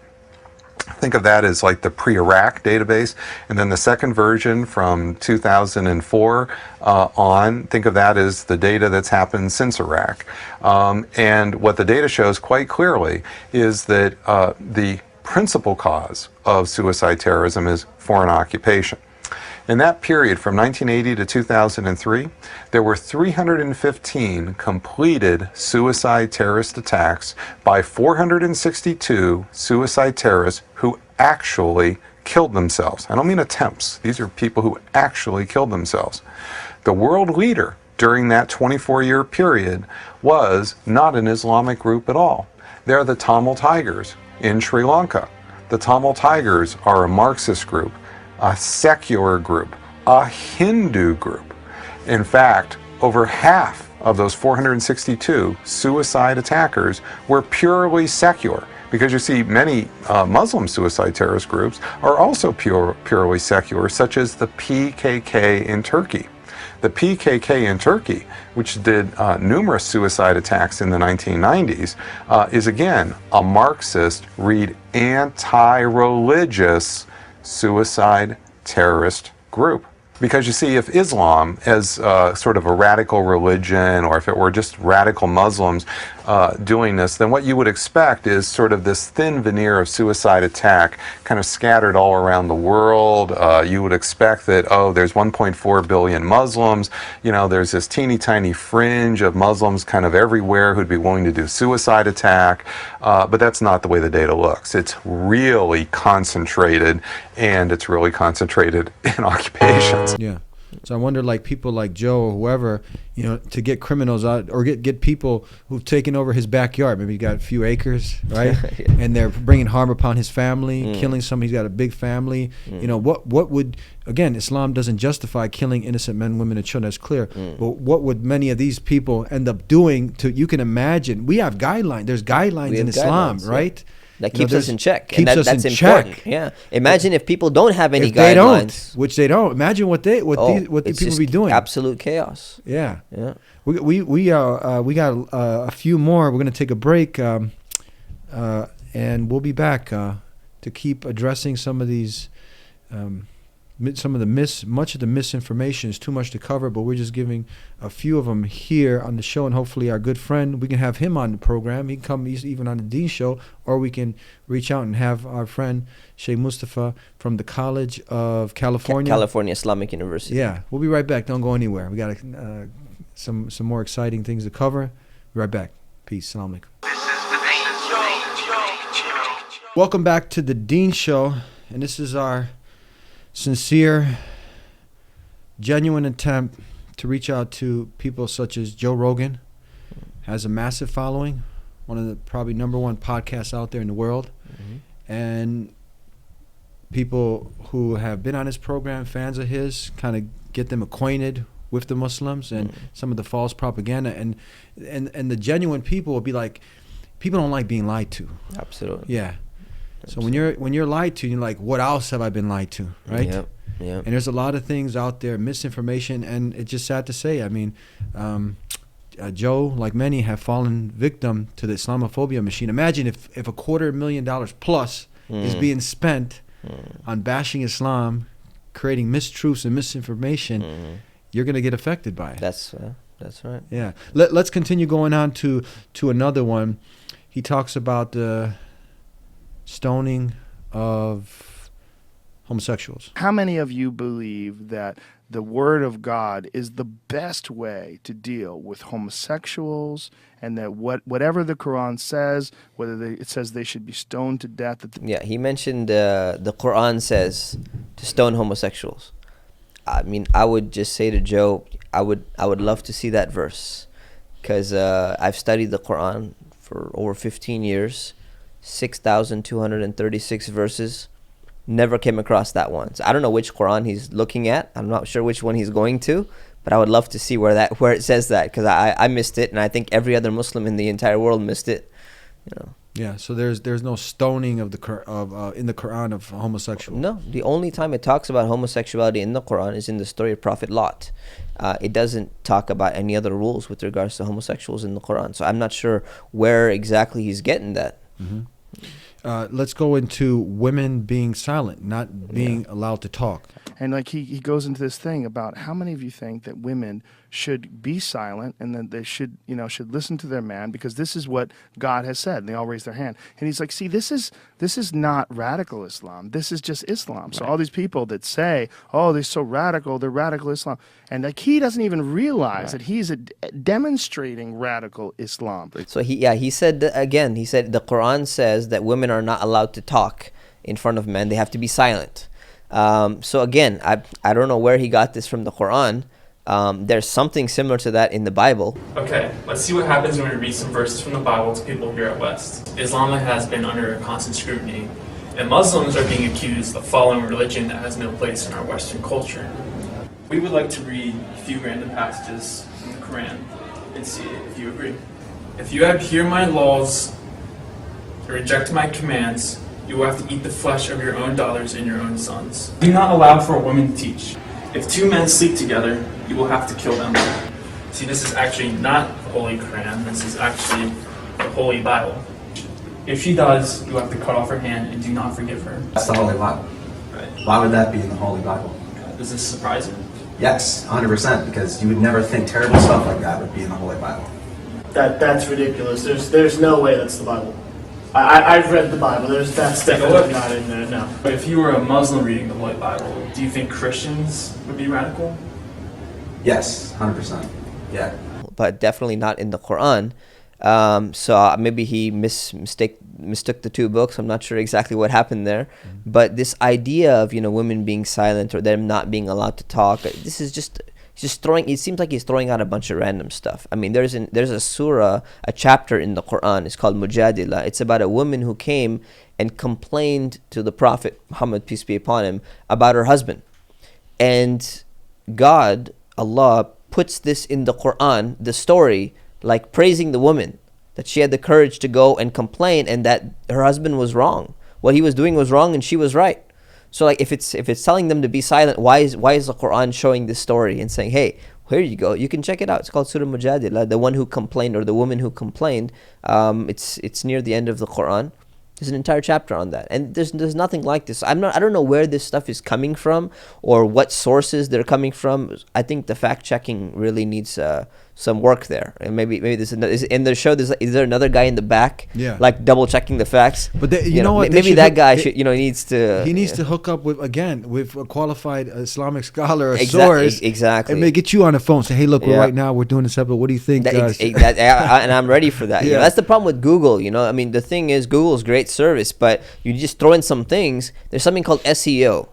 Speaker 11: Think of that as like the pre-Iraq database. And then the second version from 2004 on, think of that as the data that's happened since Iraq. And what the data shows quite clearly is that the principal cause of suicide terrorism is foreign occupation. In that period from 1980 to 2003, there were 315 completed suicide terrorist attacks by 462 suicide terrorists who actually killed themselves. I don't mean attempts. These are people who actually killed themselves. The world leader during that 24-year period was not an Islamic group at all. They're the Tamil Tigers in Sri Lanka. The Tamil Tigers are a Marxist group, a secular group, a Hindu group. In fact, over half of those 462 suicide attackers were purely secular, because you see many Muslim suicide terrorist groups are also purely secular, such as the PKK in Turkey. The PKK in Turkey, which did numerous suicide attacks in the 1990s, is again a Marxist, read anti-religious suicide terrorist group. Because you see, if Islam, as sort of a radical religion, or if it were just radical Muslims doing this, then what you would expect is sort of this thin veneer of suicide attack kind of scattered all around the world. You would expect that, there's 1.4 billion Muslims, there's this teeny tiny fringe of Muslims kind of everywhere who'd be willing to do suicide attack, but that's not the way the data looks. It's really concentrated, and it's really concentrated in occupations.
Speaker 8: Yeah. So I wonder, like people like Joe or whoever, to get criminals out or get people who've taken over his backyard. Maybe he got a few acres, right?
Speaker 9: Yeah.
Speaker 8: And they're bringing harm upon his family, killing somebody. He's got a big family. What would, again, Islam doesn't justify killing innocent men, women, and children. That's clear. But what would many of these people end up doing? You can imagine. We have guidelines. There's guidelines in Islam, right?
Speaker 9: Yeah. That keeps us in check.
Speaker 8: Keeps us
Speaker 9: that's
Speaker 8: in
Speaker 9: important.
Speaker 8: check.
Speaker 9: Yeah. Imagine if people don't have any
Speaker 8: if they
Speaker 9: guidelines.
Speaker 8: Which they don't. Imagine what the people be doing.
Speaker 9: Absolute chaos.
Speaker 8: Yeah.
Speaker 9: Yeah.
Speaker 8: We got a few more. We're gonna take a break, and we'll be back to keep addressing some of these. Much of the misinformation is too much to cover, but we're just giving a few of them here on the show, and hopefully our good friend, we can have him on the program. He can come even on the Dean Show, or we can reach out and have our friend Sheikh Mustafa from the College of California.
Speaker 9: California Islamic University.
Speaker 8: Yeah, we'll be right back. Don't go anywhere. We got some more exciting things to cover. Be right back. Peace. Assalamu alaikum. Welcome back to the Dean Show, and this is our sincere, genuine attempt to reach out to people such as Joe Rogan. Has a massive following, one of the probably #1 podcasts out there in the world, and people who have been on his program, fans of his, kind of get them acquainted with the Muslims and some of the false propaganda, and the genuine people will be like, people don't like being lied to.
Speaker 9: Absolutely.
Speaker 8: Yeah. So when you're lied to, you're like, what else have I been lied to, right?
Speaker 9: Yep. Yep.
Speaker 8: And there's a lot of things out there, misinformation, and it's just sad to say. I mean, Joe, like many, have fallen victim to the Islamophobia machine. Imagine if $250,000 plus is being spent on bashing Islam, creating mistruths and misinformation, you're going to get affected by it.
Speaker 9: That's right.
Speaker 8: Yeah. Let's continue going on to another one. He talks about the stoning of homosexuals.
Speaker 1: How many of you believe that the Word of God is the best way to deal with homosexuals, and that whatever the Quran says, it says they should be stoned to death?
Speaker 9: Yeah, he mentioned the Quran says to stone homosexuals. I mean, I would just say to Joe, I would love to see that verse, because I've studied the Quran for over 15 years, 6,236 verses. Never came across that one. So I don't know which Quran he's looking at. I'm not sure which one he's going to, but I would love to see where it says that, because I missed it, and I think every other Muslim in the entire world missed it.
Speaker 8: Yeah. So there's no stoning in the Quran of homosexuals.
Speaker 9: No, the only time it talks about homosexuality in the Quran is in the story of Prophet Lot. It doesn't talk about any other rules with regards to homosexuals in the Quran. So I'm not sure where exactly he's getting that.
Speaker 8: Let's go into women being silent, not being allowed to talk.
Speaker 1: And like he goes into this thing about how many of you think that women should be silent, and that they should listen to their man, because this is what God has said. And they all raise their hand. And he's like, see, this is not radical Islam. This is just Islam. So all these people that say, oh, they're so radical, they're radical Islam. And like he doesn't even realize that he's demonstrating radical Islam.
Speaker 9: So he said the Quran says that women are not allowed to talk in front of men. They have to be silent. So again, I don't know where he got this from the Quran. There's something similar to that in the Bible.
Speaker 12: Okay, let's see what happens when we read some verses from the Bible to people here at West. Islam has been under constant scrutiny, and Muslims are being accused of following a religion that has no place in our Western culture. We would like to read a few random passages from the Quran and see if you agree. If you abhor my laws or reject my commands, you will have to eat the flesh of your own daughters and your own sons. Do not allow for a woman to teach. If two men sleep together, you will have to kill them. See, this is actually not the Holy Quran. This is actually the Holy Bible. If she does, you have to cut off her hand and do not forgive her.
Speaker 14: That's the Holy Bible.
Speaker 12: Right.
Speaker 14: Why would that be in the Holy Bible?
Speaker 12: Does this surprise you?
Speaker 14: Yes, 100%, because you would never think terrible stuff like that would be in the Holy Bible.
Speaker 15: That's ridiculous. There's no way that's the Bible. I've read the Bible. That's definitely not in there, no.
Speaker 12: But if you were a Muslim reading the Holy Bible, do you think Christians would be radical?
Speaker 14: Yes, 100%. Yeah.
Speaker 9: But definitely not in the Quran. So maybe he mistook the two books. I'm not sure exactly what happened there. But this idea of, women being silent or them not being allowed to talk, this is just throwing, it seems like he's throwing out a bunch of random stuff. I mean, there's a surah, a chapter in the Quran, it's called Mujadila. It's about a woman who came and complained to the Prophet Muhammad, peace be upon him, about her husband. And God, Allah, puts this in the Quran, the story, like praising the woman, that she had the courage to go and complain, and that her husband was wrong. What he was doing was wrong, and she was right. So, like, if it's telling them to be silent, why is the Quran showing this story and saying, hey, here you go, you can check it out. It's called Surah Mujadila, the one who complained, or the woman who complained. It's near the end of the Quran. There's an entire chapter on that, and there's nothing like this. I don't know where this stuff is coming from or what sources they're coming from. I think the fact checking really needs some work there, and maybe there's in the show. Is there another guy in the back, like double checking the facts?
Speaker 8: But you know what?
Speaker 9: Maybe that guy should, needs to.
Speaker 8: He needs to hook up with a qualified Islamic scholar or source,
Speaker 9: exactly,
Speaker 8: and may get you on the phone. Say, hey, look, right now we're doing this episode. What do you think?
Speaker 9: And I'm ready for that. That's the problem with Google. I mean, the thing is, Google's great service, but you just throw in some things. There's something called SEO.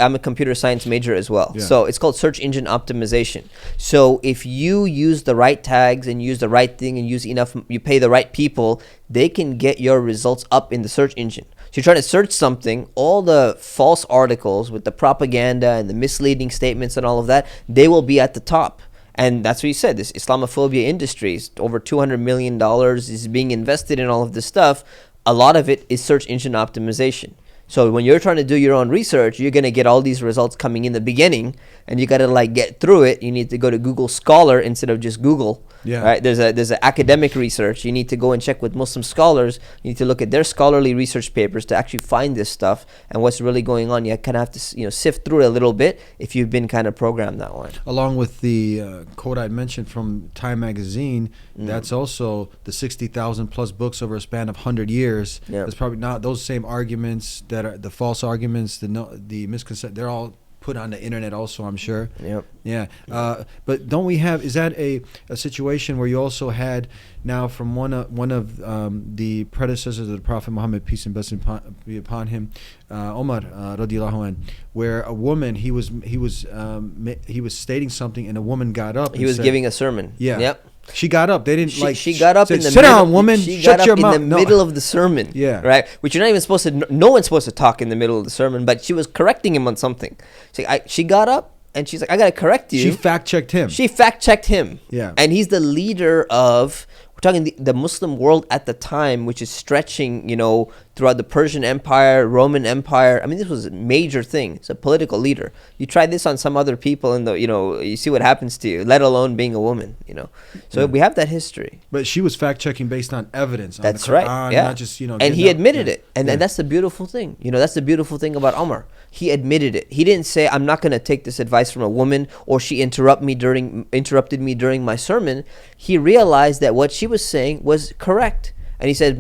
Speaker 9: I'm a computer science major as well. So it's called search engine optimization. So if you use the right tags and use the right thing and you pay the right people, they can get your results up in the search engine. So you're trying to search something, all the false articles with the propaganda and the misleading statements and all of that, they will be at the top. And that's what you said, this Islamophobia industry is over $200 million is being invested in all of this stuff. A lot of it is search engine optimization. So when you're trying to do your own research, you're going to get all these results coming in the beginning, and you got to get through it. You need to go to Google Scholar instead of just Google. Right? There's an academic research. You need to go and check with Muslim scholars. You need to look at their scholarly research papers to actually find this stuff and what's really going on. You kind of have to sift through it a little bit if you've been kind of programmed that way.
Speaker 8: Along with the quote I mentioned from Time Magazine, that's also the 60,000 plus books over a span of 100 years. There's probably not those same arguments that are the false arguments, the misconception. They're all put on the internet also, I'm sure. But don't we have, is that a situation where you also had now from one of the predecessors of the Prophet Muhammad, peace and blessing be upon him, Omar radiallahu anh, where a woman, he was stating something and a woman got up.
Speaker 9: He was giving a sermon.
Speaker 8: She got up. They didn't
Speaker 9: She got up in the
Speaker 8: sit
Speaker 9: middle.
Speaker 8: down, woman.
Speaker 9: She
Speaker 8: Shut
Speaker 9: got
Speaker 8: your
Speaker 9: up
Speaker 8: mouth.
Speaker 9: in the middle of the sermon. Right. Which you're not even supposed to. No one's supposed to talk in the middle of the sermon. But she was correcting him on something. She got up and she's like, "I gotta correct you."
Speaker 8: She fact checked him.
Speaker 9: And he's the leader of. We're talking the Muslim world at the time, which is stretching, throughout the Persian Empire, Roman Empire. I mean, this was a major thing. It's a political leader. You try this on some other people, and you see what happens to you. Let alone being a woman, So we have that history.
Speaker 8: But she was fact checking based on evidence.
Speaker 9: That's right.
Speaker 8: Not just
Speaker 9: And he admitted it, and that's the beautiful thing. That's the beautiful thing about Omar. He admitted it. He didn't say, "I'm not going to take this advice from a woman," or "She interrupted me during my sermon." He realized that what she was saying was correct, and he said,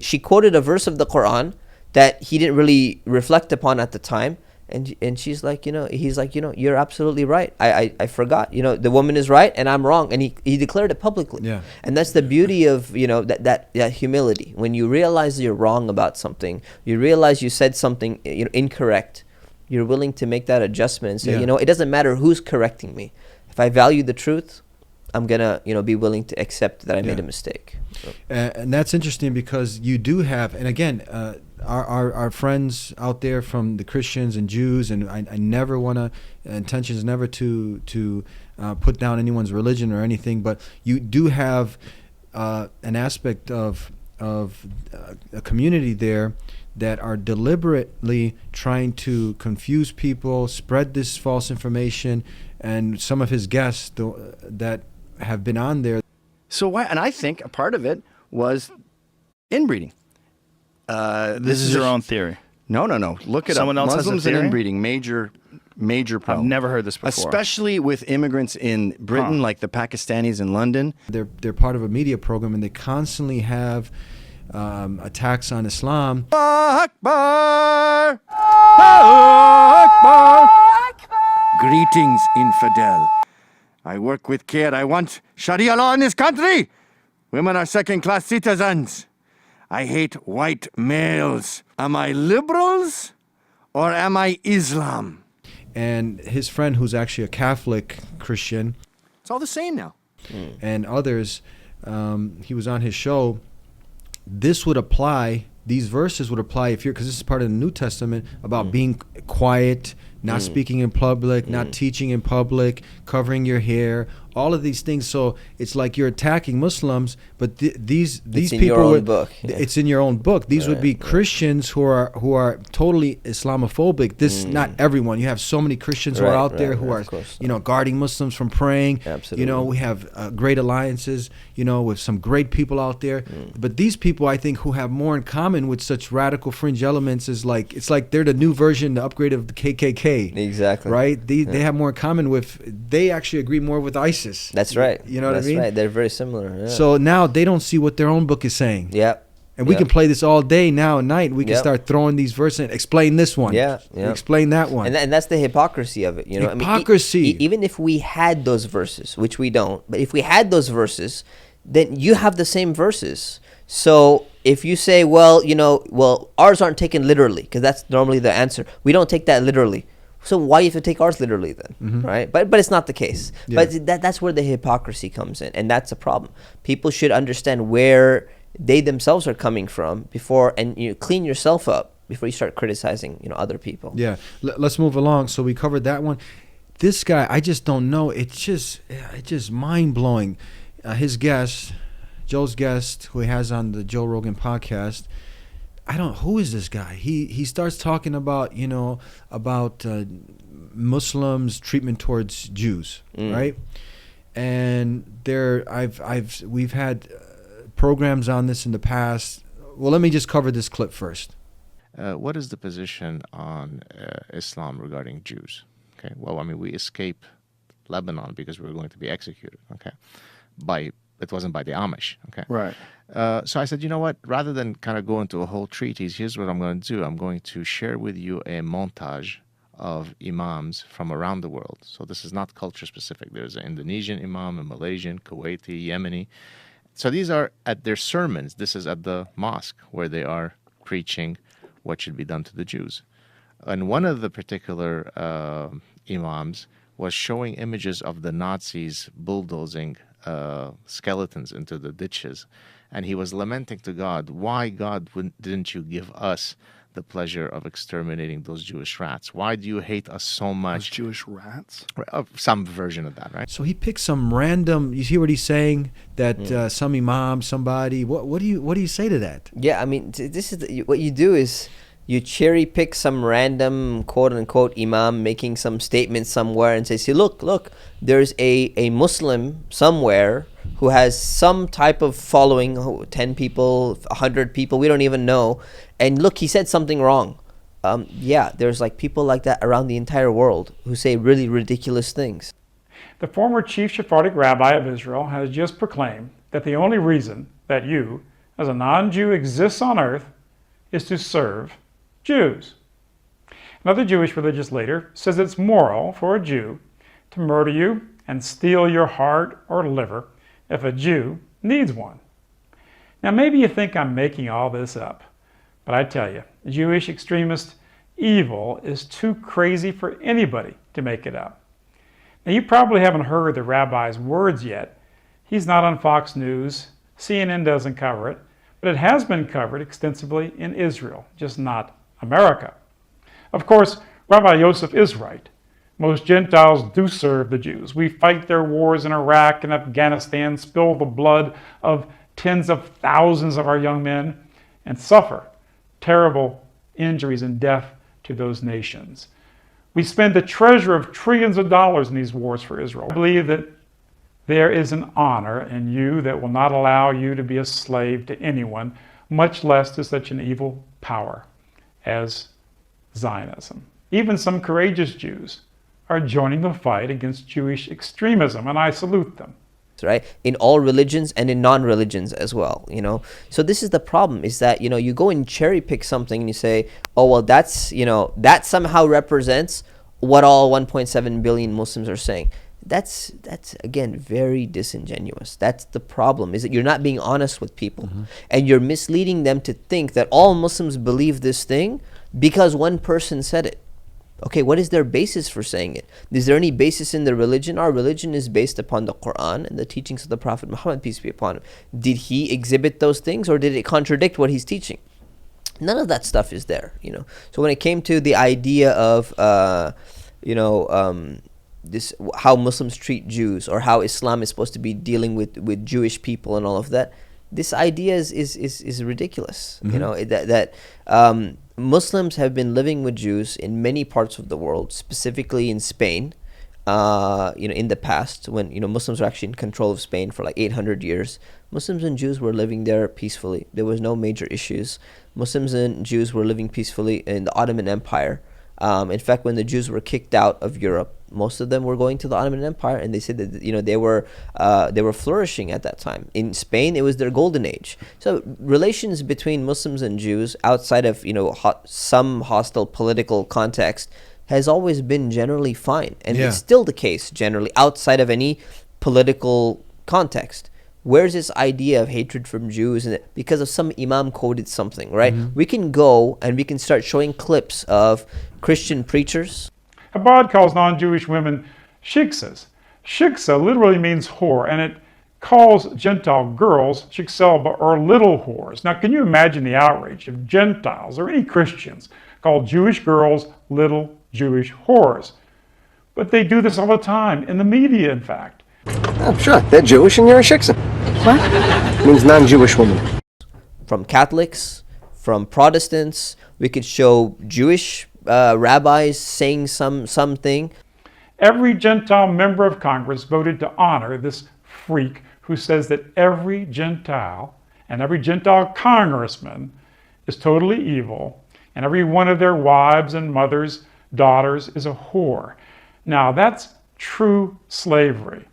Speaker 9: she quoted a verse of the Quran that he didn't really reflect upon at the time, and she's like, he's like, "You're absolutely right. I forgot. The woman is right and I'm wrong," and he declared it publicly. And that's the beauty of that humility. When you realize you're wrong about something, you realize you said something incorrect, you're willing to make that adjustment and say, it doesn't matter who's correcting me. If I value the truth, I'm gonna be willing to accept that I made a mistake.
Speaker 8: And that's interesting because you do have, and again, our friends out there from the Christians and Jews, and I never want to, intention is never to put down anyone's religion or anything, but you do have an aspect of a community there that are deliberately trying to confuse people, spread this false information, and some of his guests that have been on there.
Speaker 16: So why? And I think a part of it was inbreeding.
Speaker 1: This is your own theory.
Speaker 16: No. Look at
Speaker 1: Someone else
Speaker 16: Muslims
Speaker 1: has a theory?
Speaker 16: and inbreeding, major problem.
Speaker 1: I've never heard this before.
Speaker 16: Especially with immigrants in Britain, like the Pakistanis in London.
Speaker 8: They're part of a media program, and they constantly have attacks on Islam.
Speaker 17: Akbar! Akbar! Greetings, infidel. I work with care. I want Sharia law in this country. Women are second-class citizens. I hate white males. Am I liberals or am I Islam?
Speaker 8: And his friend, who's actually a Catholic Christian,
Speaker 17: It's all the same now.
Speaker 8: and others, he was on his show. This would apply. These verses would apply if you're, because this is part of the New Testament about being quiet, not speaking in public, not teaching in public, covering your hair, all of these things. So it's like you're attacking Muslims, but these
Speaker 9: It's in
Speaker 8: people
Speaker 9: your own
Speaker 8: would,
Speaker 9: book, yeah.
Speaker 8: it's in your own book. These would be Christians who are totally Islamophobic. This not everyone. You have so many Christians who are out there who are guarding Muslims from praying.
Speaker 9: Absolutely.
Speaker 8: We have great alliances. With some great people out there. But these people, I think, who have more in common with such radical fringe elements is like it's like they're the new version, the upgrade of the KKK.
Speaker 9: Exactly.
Speaker 8: Right? They have more in common with. They actually agree more with ISIS.
Speaker 9: That's right.
Speaker 8: You know what I mean?
Speaker 9: That's right. They're very similar. Yeah.
Speaker 8: So now they don't see what their own book is saying.
Speaker 9: Yep.
Speaker 8: And we can play this all day now at night. We can
Speaker 9: Yep.
Speaker 8: start throwing these verses and explain this one.
Speaker 9: Yeah.
Speaker 8: Explain that one.
Speaker 9: And that's the hypocrisy of it.
Speaker 8: Hypocrisy.
Speaker 9: Even if we had those verses, which we don't, but if we had those verses, then you have the same verses. So if you say, well, ours aren't taken literally, because that's normally the answer. We don't take that literally. So why do you have to take ours literally then, right? But it's not the case.
Speaker 8: Yeah.
Speaker 9: But that's where the hypocrisy comes in, and that's a problem. People should understand where they themselves are coming from before, and you clean yourself up before you start criticizing, other people.
Speaker 8: Yeah. Let's move along. So we covered that one. This guy, I just don't know. It's just mind blowing. His guest, Joe's guest, who he has on the Joe Rogan podcast, who is this guy? He starts talking about Muslims' treatment towards Jews, right? And we've had programs on this in the past. Well, let me just cover this clip first.
Speaker 13: What is the position on Islam regarding Jews? Okay. Well, we escaped Lebanon because we were going to be executed. Okay. It wasn't by the Amish. Okay.
Speaker 1: Right.
Speaker 13: So I said, you know what? Rather than kind of go into a whole treatise, here's what I'm going to do. I'm going to share with you a montage of imams from around the world. So this is not culture specific. There's an Indonesian imam, a Malaysian, Kuwaiti, Yemeni. So these are at their sermons. This is at the mosque where they are preaching what should be done to the Jews. And one of the particular imams was showing images of the Nazis bulldozing skeletons into the ditches. And he was lamenting to God, why, God, didn't you give us the pleasure of exterminating those Jewish rats? Why do you hate us so much?
Speaker 1: Those Jewish rats?
Speaker 13: Some version of that, right?
Speaker 8: So he picks some random. You hear what he's saying? That some imam, somebody. What do you say to that?
Speaker 9: Yeah, this is what you do is you cherry pick some random quote unquote imam making some statement somewhere and say, look, there's a Muslim somewhere who has some type of following, 10 people, 100 people, we don't even know. And look, he said something wrong. There's like people like that around the entire world who say really ridiculous things.
Speaker 18: The former chief Sephardic rabbi of Israel has just proclaimed that the only reason that you, as a non-Jew, exists on earth is to serve Jews. Another Jewish religious leader says it's moral for a Jew to murder you and steal your heart or liver if a Jew needs one. Now, maybe you think I'm making all this up, but I tell you, Jewish extremist evil is too crazy for anybody to make it up. Now, you probably haven't heard the rabbi's words yet. He's not on Fox News. CNN doesn't cover it, but it has been covered extensively in Israel, just not America. Of course, Rabbi Yosef is right. Most Gentiles do serve the Jews. We fight their wars in Iraq and Afghanistan, spill the blood of tens of thousands of our young men, and suffer terrible injuries and death to those nations. We spend a treasure of trillions of dollars in these wars for Israel. I believe that there is an honor in you that will not allow you to be a slave to anyone, much less to such an evil power as Zionism. Even some courageous Jews are joining the fight against Jewish extremism, and I salute them.
Speaker 9: Right, in all religions and in non-religions as well, So this is the problem: is that you go and cherry pick something and you say, oh well, that's that somehow represents what all 1.7 billion Muslims are saying. That's again very disingenuous. That's the problem, is that you're not being honest with people, and you're misleading them to think that all Muslims believe this thing because one person said it. Okay, what is their basis for saying it? Is there any basis in the religion? Our religion is based upon the Quran and the teachings of the Prophet Muhammad, peace be upon him. Did he exhibit those things, or did it contradict what he's teaching? None of that stuff is there, you know. So when it came to the idea of this, how Muslims treat Jews, or how Islam is supposed to be dealing with Jewish people and all of that, this idea is ridiculous. You know, that Muslims have been living with Jews in many parts of the world, specifically in Spain, in the past, when Muslims were actually in control of Spain for like 800 years. Muslims and Jews were living there peacefully. There was no major issues. Muslims and Jews were living peacefully in the Ottoman Empire. In fact, when the Jews were kicked out of Europe, most of them were going to the Ottoman Empire, and they said that they were flourishing at that time. In Spain, it was their golden age. So relations between Muslims and Jews, outside of some hostile political context, has always been generally fine, and it's still the case generally outside of any political context. Where's this idea of hatred from Jews? And because of some imam quoted something, right? We can go and we can start showing clips of Christian preachers.
Speaker 18: Chabad calls non-Jewish women shiksas. Shiksa literally means whore, and it calls Gentile girls shikselba, or little whores. Now, can you imagine the outrage if Gentiles or any Christians call Jewish girls little Jewish whores? But they do this all the time, in the media, in fact.
Speaker 2: Oh, sure, they're Jewish and you're a shiksa. What? It means non-Jewish woman.
Speaker 9: From Catholics, from Protestants, we could show Jewish rabbis saying something.
Speaker 18: Every Gentile member of Congress voted to honor this freak who says that every Gentile and every Gentile congressman is totally evil, and every one of their wives and mothers, daughters is a whore. Now, that's true slavery.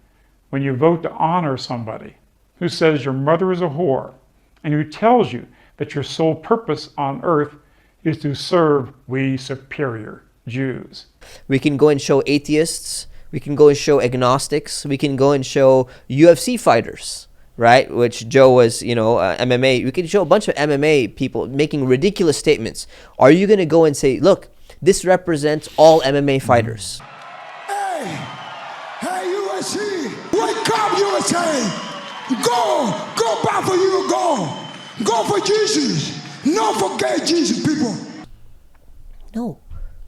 Speaker 18: When you vote to honor somebody who says your mother is a whore, and who tells you that your sole purpose on earth is to serve we superior Jews.
Speaker 9: We can go and show atheists, we can go and show agnostics, we can go and show UFC fighters, right? Which Joe was, MMA. We can show a bunch of MMA people making ridiculous statements. Are you going to go and say, look, this represents all MMA fighters?
Speaker 19: Hey, USA! Wake up, USA! Go back for you, go for Jesus! Not forget Jesus, people!
Speaker 9: No.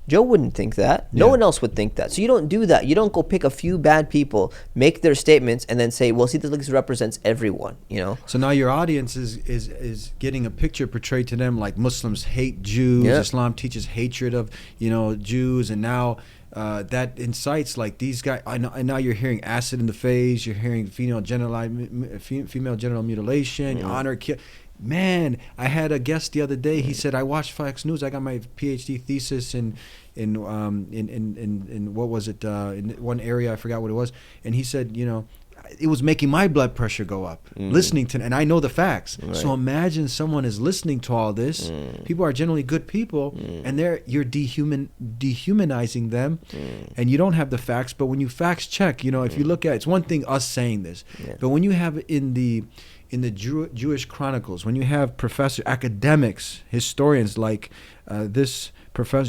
Speaker 9: Joe wouldn't think that. No one else would think that. So you don't do that. You don't go pick a few bad people, make their statements, and then say, well, see, this represents everyone,
Speaker 8: So now your audience is getting a picture portrayed to them like Muslims hate Jews, Islam teaches hatred of, Jews, and now that incites like these guys. And now you're hearing acid in the face, you're hearing female genital mutilation, honor kill. Man, I had a guest the other day. He said, I watched Fox News. I got my PhD thesis in what was it? In one area, I forgot what it was. And he said, it was making my blood pressure go up listening to, and I know the facts. Right. So imagine someone is listening to all this. People are generally good people, and you're dehumanizing them, and you don't have the facts. But when you facts check, if you look at, it's one thing us saying this, but when you have in the Jewish Chronicles, when you have academics, historians like this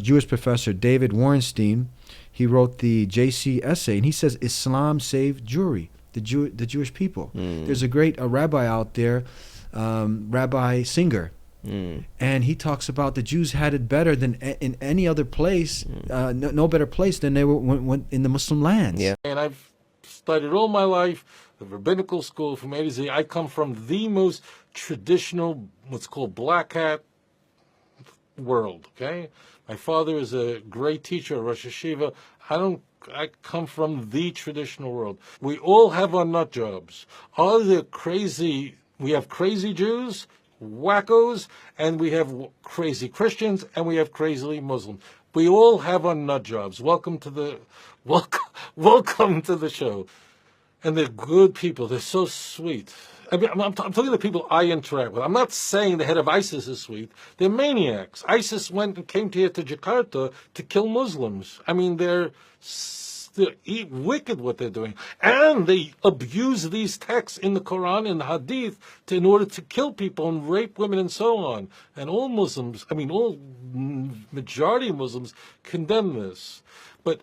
Speaker 8: Jewish professor David Warrenstein, he wrote the JC essay, and he says Islam saved Jewry, the Jewish people. There's a great rabbi out there, Rabbi Singer, and he talks about the Jews had it better than in any other place, no better place than they were in the Muslim lands.
Speaker 21: Yeah. And I've studied all my life the rabbinical school from A to Z. I come from the most traditional, what's called black hat world, okay? My father is a great teacher at Rosh Hashiva. I come from the traditional world. We all have our nut jobs. We have crazy Jews, wackos, and we have crazy Christians, and we have crazy Muslims. We all have our nut jobs. Welcome to the show. And they're good people. They're so sweet. I mean, I'm talking to people I interact with. I'm not saying the head of ISIS is sweet. They're maniacs. ISIS came here to Jakarta to kill Muslims. I mean, they're wicked what they're doing. And they abuse these texts in the Quran and the Hadith in order to kill people and rape women and so on. And all Muslims, all majority of Muslims condemn this. But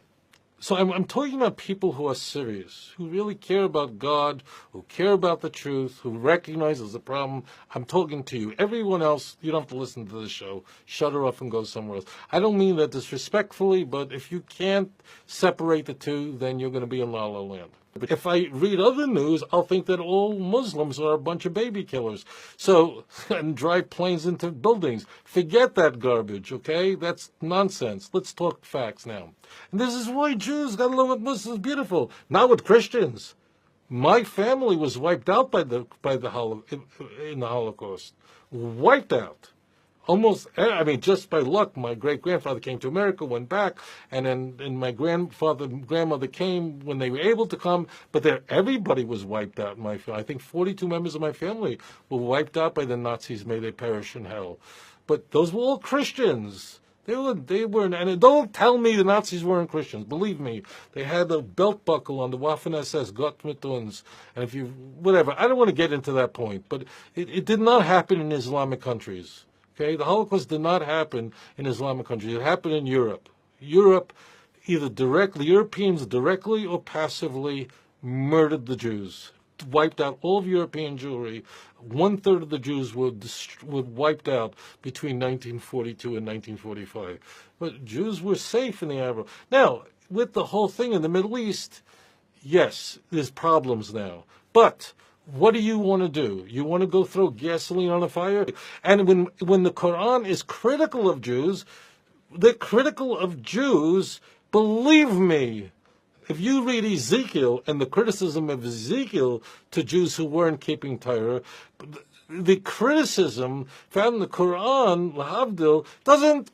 Speaker 21: so I'm talking about people who are serious, who really care about God, who care about the truth, who recognize there's a problem. I'm talking to you. Everyone else, you don't have to listen to the show. Shut her off and go somewhere else. I don't mean that disrespectfully, but if you can't separate the two, then you're going to be in La La Land. But if I read other news, I'll think that all Muslims are a bunch of baby killers. So, and drive planes into buildings. Forget that garbage, okay? That's nonsense. Let's talk facts now. And this is why Jews got along with Muslims beautiful, not with Christians. My family was wiped out in the Holocaust. Wiped out. Almost, just by luck, my great-grandfather came to America, went back, and my grandmother came when they were able to come, but everybody was wiped out in my family. I think 42 members of my family were wiped out by the Nazis. May they perish in hell. But those were all Christians. They weren't, and don't tell me the Nazis weren't Christians. Believe me, they had a belt buckle on the Waffen-SS, Gott mit uns, and whatever. I don't want to get into that point, but it did not happen in Islamic countries. Okay, the Holocaust did not happen in Islamic countries. It happened in Europe. Europe, Europeans directly or passively murdered the Jews, wiped out all of European Jewry. 1/3 of the Jews were wiped out between 1942 and 1945. But Jews were safe in the Arab. Now, with the whole thing in the Middle East, yes, there's problems now. But what do you want to do? You want to go throw gasoline on a fire? And when the Quran is critical of Jews, they're critical of Jews, believe me. If you read Ezekiel and the criticism of Ezekiel to Jews who weren't keeping Torah, the criticism found in the Quran, Lahavdil, doesn't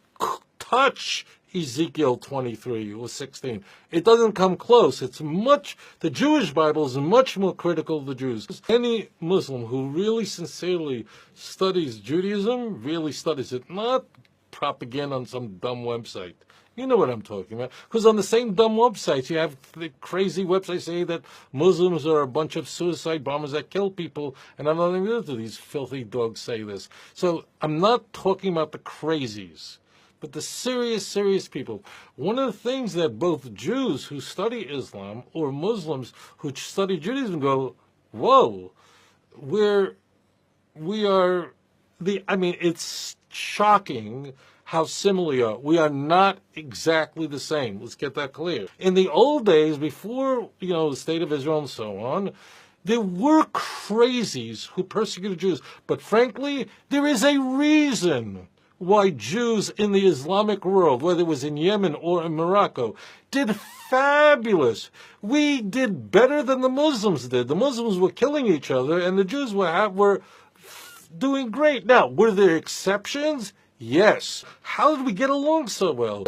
Speaker 21: touch Ezekiel 23 or 16. It doesn't come close. The Jewish Bible is much more critical of the Jews. Any Muslim who really sincerely studies Judaism really studies it, not propaganda on some dumb website. You know what I'm talking about. Because on the same dumb websites, you have the crazy websites saying that Muslims are a bunch of suicide bombers that kill people, and I'm not even going to these filthy dogs say this. So I'm not talking about the crazies, but the serious, serious people. One of the things that both Jews who study Islam or Muslims who study Judaism go, whoa, it's shocking how similar we are. We are not exactly the same. Let's get that clear. In the old days, before, the state of Israel and so on, there were crazies who persecuted Jews. But frankly, there is a reason why Jews in the Islamic world, whether it was in Yemen or in Morocco, did fabulous. We did better than the Muslims did. The Muslims were killing each other, and the Jews were doing great. Now, were there exceptions? Yes. How did we get along so well?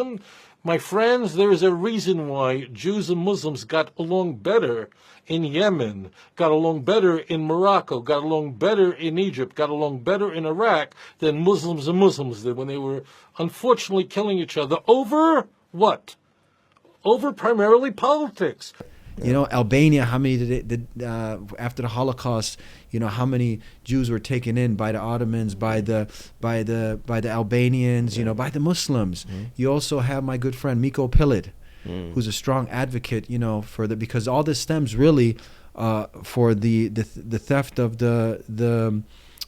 Speaker 21: My friends, there is a reason why Jews and Muslims got along better in Yemen, got along better in Morocco, got along better in Egypt, got along better in Iraq than Muslims and Muslims did when they were unfortunately killing each other over what? Over primarily politics.
Speaker 8: Albania, how many did after the Holocaust, how many Jews were taken in by the Ottomans, by the Albanians, by the Muslims. You also have my good friend Miko Pilit, who's a strong advocate, because all this stems really for the theft of the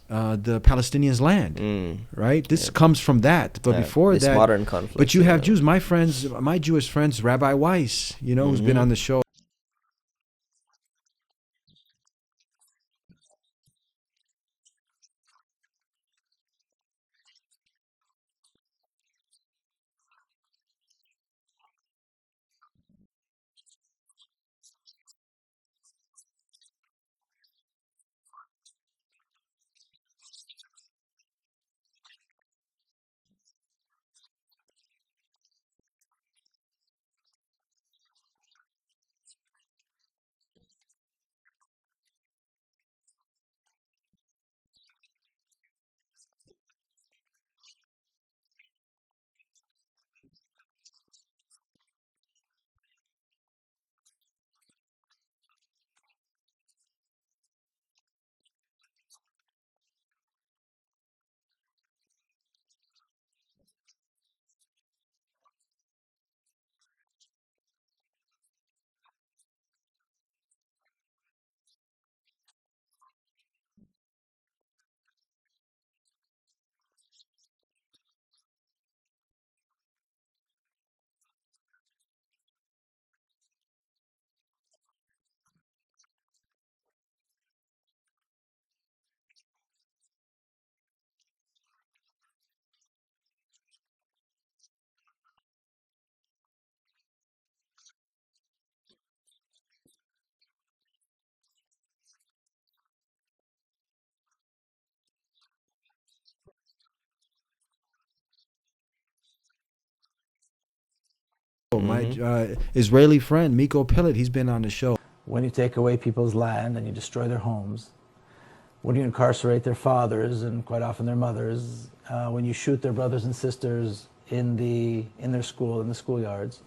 Speaker 8: Palestinians' land, right? This comes from that, but before
Speaker 9: this
Speaker 8: that,
Speaker 9: modern conflict.
Speaker 8: But you have Jews. My Jewish friends, Rabbi Weiss, who's been on the show. My Israeli friend, Miko Pilot, he's been on the show.
Speaker 3: When you take away people's land and you destroy their homes, when you incarcerate their fathers and quite often their mothers, when you shoot their brothers and sisters in their school, in the schoolyards,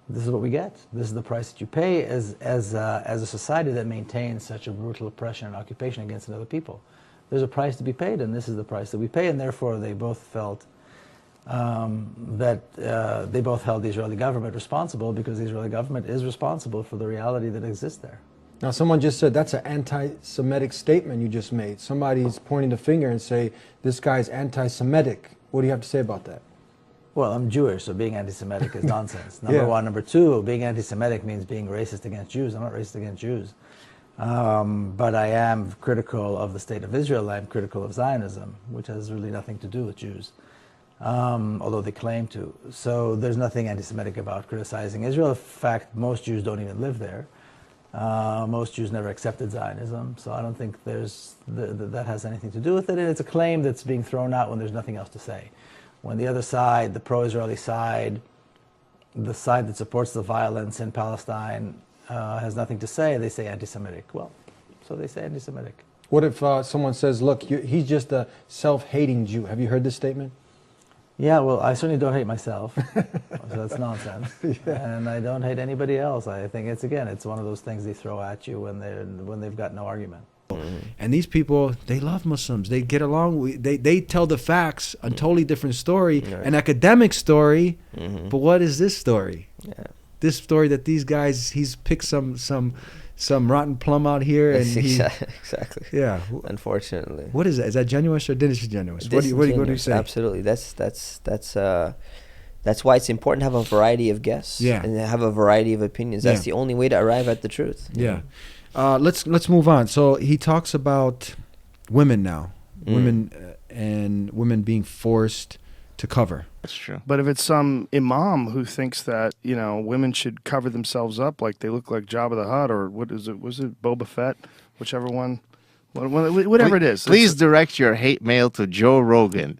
Speaker 3: this is what we get. This is the price that you pay as a society that maintains such a brutal oppression and occupation against another people. There's a price to be paid, and this is the price that we pay, and therefore they both felt that they both held the Israeli government responsible, because the Israeli government is responsible for the reality that exists there.
Speaker 8: Now, someone just said that's an anti-Semitic statement you just made. Somebody's pointing the finger and say, this guy's anti-Semitic. What do you have to say about that?
Speaker 3: Well, I'm Jewish, so being anti-Semitic is nonsense. Number one. Number two, being anti-Semitic means being racist against Jews. I'm not racist against Jews. But I am critical of the state of Israel. I'm critical of Zionism, which has really nothing to do with Jews, although they claim to. So there's nothing anti-Semitic about criticizing Israel. In fact, most Jews don't even live there. Most Jews never accepted Zionism, so I don't think that has anything to do with it. And it's a claim that's being thrown out when there's nothing else to say. When the other side, the pro-Israeli side, the side that supports the violence in Palestine, has nothing to say, they say anti-Semitic. Well, so they say anti-Semitic.
Speaker 8: What if someone says, look, he's just a self-hating Jew? Have you heard this statement?
Speaker 3: Yeah, well, I certainly don't hate myself, so that's nonsense. And I don't hate anybody else. I think it's one of those things they throw at you when they've got no argument.
Speaker 8: And these people, they love Muslims. They get along. They tell the facts, a totally different story, an academic story. But what is this story? This story that these guys, he's picked some rotten plum out here, and
Speaker 9: exactly.
Speaker 8: Yeah.
Speaker 9: Unfortunately.
Speaker 8: What is that? Is that genuine or disingenuous? What do you say?
Speaker 9: Absolutely. That's why it's important to have a variety of guests. And have a variety of opinions. That's the only way to arrive at the truth.
Speaker 8: Yeah. Let's move on. So he talks about women now, women being forced to cover.
Speaker 13: That's true.
Speaker 1: But if it's some imam who thinks that, women should cover themselves up like they look like Jabba the Hutt, or what is it? Was it Boba Fett? Whichever one. Whatever it is.
Speaker 13: Please direct your hate mail to Joe Rogan.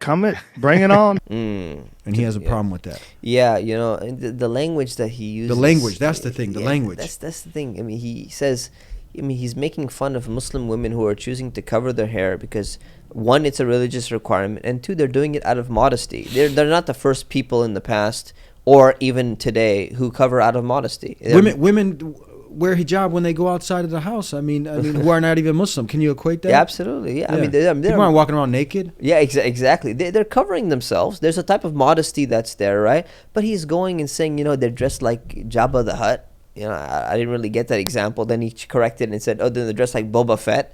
Speaker 1: Bring it on.
Speaker 8: And he has a problem with that.
Speaker 9: Yeah, the language that he uses.
Speaker 8: The language, that's the thing, the language.
Speaker 9: That's the thing. I mean, he says, he's making fun of Muslim women who are choosing to cover their hair because, one, it's a religious requirement, and two, they're doing it out of modesty. They're not the first people in the past or even today who cover out of modesty.
Speaker 8: Women wear hijab when they go outside of the house. I mean, who are not even Muslim. Can you equate that?
Speaker 9: Yeah, absolutely. Yeah. I mean, they're
Speaker 8: people aren't walking around naked.
Speaker 9: Yeah, exactly. They're covering themselves. There's a type of modesty that's there, right? But he's going and saying, they're dressed like Jabba the Hutt. I didn't really get that example. Then he corrected and said, "Oh, then they're dressed like Boba Fett."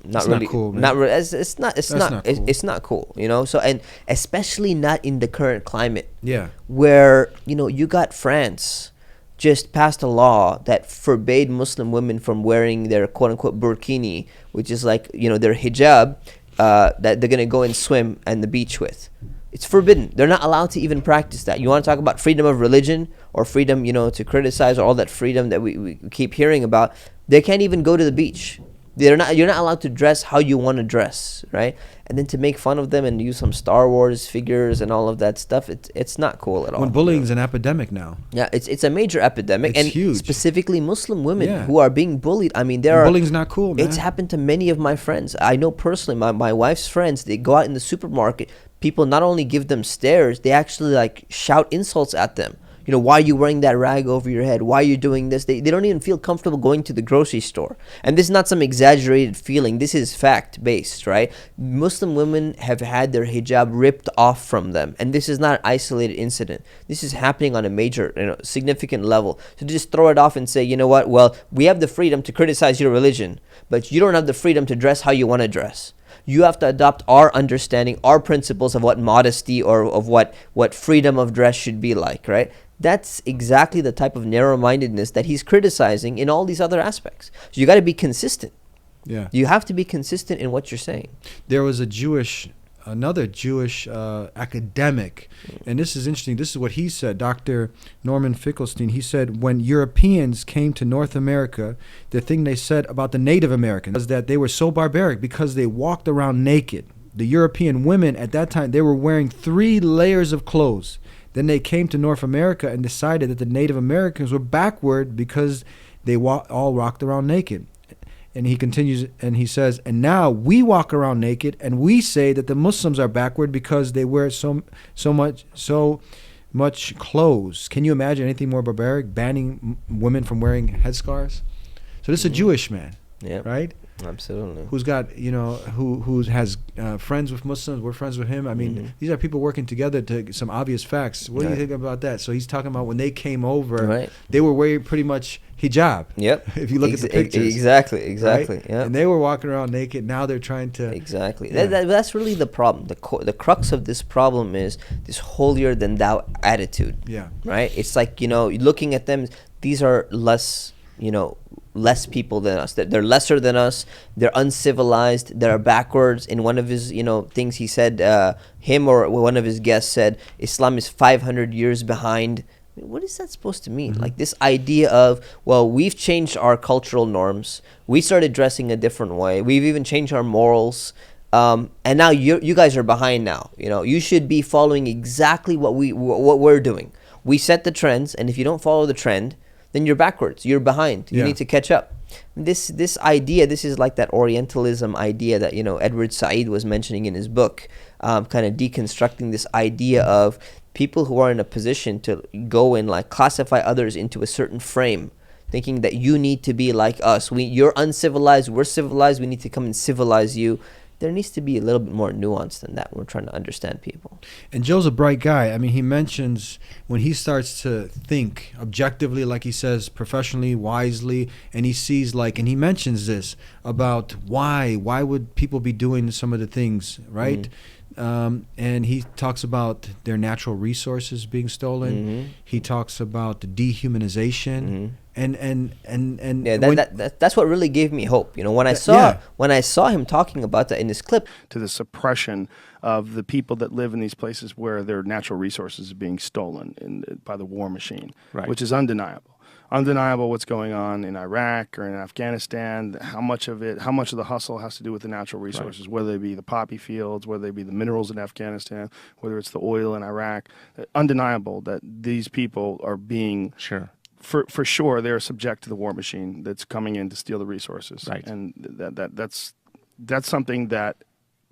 Speaker 9: Not cool. Man. Not really. It's not cool. It's not cool. So, and especially not in the current climate.
Speaker 8: Yeah.
Speaker 9: Where you got France just passed a law that forbade Muslim women from wearing their quote unquote burkini, which is like their hijab that they're gonna go and swim on the beach with. It's forbidden. They're not allowed to even practice that. You want to talk about freedom of religion or freedom, to criticize, or all that freedom that we keep hearing about. They can't even go to the beach. You're not allowed to dress how you want to dress, right? And then to make fun of them and use some Star Wars figures and all of that stuff, it's not cool at all.
Speaker 8: When bullying is an epidemic now.
Speaker 9: Yeah, it's a major epidemic.
Speaker 8: It's huge.
Speaker 9: Specifically Muslim women who are being bullied. I mean,
Speaker 8: bullying's not cool, man.
Speaker 9: It's happened to many of my friends. I know personally, my wife's friends, they go out in the supermarket. People not only give them stares, they actually shout insults at them. Why are you wearing that rag over your head? Why are you doing this? They don't even feel comfortable going to the grocery store. And this is not some exaggerated feeling. This is fact-based, right? Muslim women have had their hijab ripped off from them. And this is not an isolated incident. This is happening on a major, significant level. So just throw it off and say, you know what? Well, we have the freedom to criticize your religion, but you don't have the freedom to dress how you want to dress. You have to adopt our understanding, our principles of what modesty or of what freedom of dress should be like, right? That's exactly the type of narrow-mindedness that he's criticizing in all these other aspects. So you got to be consistent.
Speaker 8: Yeah.
Speaker 9: You have to be consistent in what you're saying.
Speaker 8: There was another Jewish academic, and this is interesting. This is what he said, Dr. Norman Finkelstein. He said, when Europeans came to North America, the thing they said about the Native Americans was that they were so barbaric because they walked around naked. The European women at that time, they were wearing 3 layers of clothes. Then they came to North America and decided that the Native Americans were backward because they all walked around naked. And he continues and he says, and now we walk around naked and we say that the Muslims are backward because they wear so much clothes. Can you imagine anything more barbaric? Banning women from wearing headscarves? So this is a Jewish man, right?
Speaker 9: Absolutely.
Speaker 8: Who's got, you know, who has friends with Muslims. We're friends with him. I mean, these are people working together to get some obvious facts. What do you think about that? So he's talking about when they came over, they were wearing pretty much hijab.
Speaker 9: Yep.
Speaker 8: If you look at the pictures.
Speaker 9: Exactly.
Speaker 8: Right?
Speaker 9: Yeah.
Speaker 8: And they were walking around naked. Now they're trying to.
Speaker 9: Exactly.
Speaker 8: Yeah.
Speaker 9: That's really the problem. The crux of this problem is this holier than thou attitude.
Speaker 8: Yeah.
Speaker 9: Right? It's like, you know, looking at them, these are less, you know, less people than us. They're lesser than us. They're uncivilized. They're backwards. In one of his, you know, things he said, him or one of his guests said, Islam is 500 years behind. I mean, what is that supposed to mean? Like this idea of, well, we've changed our cultural norms. We started dressing a different way. We've even changed our morals. And now you guys are behind now. You know, you should be following exactly what we're doing. We set the trends, and if you don't follow the trend, then you're backwards. You're behind. You need to catch up. This idea, this is like that Orientalism idea that, you know, Edward Said was mentioning in his book, kind of deconstructing this idea of people who are in a position to go and like classify others into a certain frame, thinking that you need to be like us. You're uncivilized. We're civilized. We need to come and civilize you. There needs to be a little bit more nuance than that when we're trying to understand people.
Speaker 8: And Joe's a bright guy. I mean, he mentions when he starts to think objectively, like he says, professionally, wisely, and he sees like, and he mentions this about why would people be doing some of the things, right? And he talks about their natural resources being stolen. He talks about the dehumanization. And
Speaker 9: that's what really gave me hope. You know, when I saw him talking about that in this clip,
Speaker 1: to the suppression of the people that live in these places where their natural resources are being stolen by the war machine, which is undeniable. Undeniable what's going on in Iraq or in Afghanistan, how much of the hustle has to do with the natural resources, whether they be the poppy fields, whether they be the minerals in Afghanistan, whether it's the oil in Iraq. Undeniable that these people are being, for sure, they're subject to the war machine that's coming in to steal the resources. And that's something that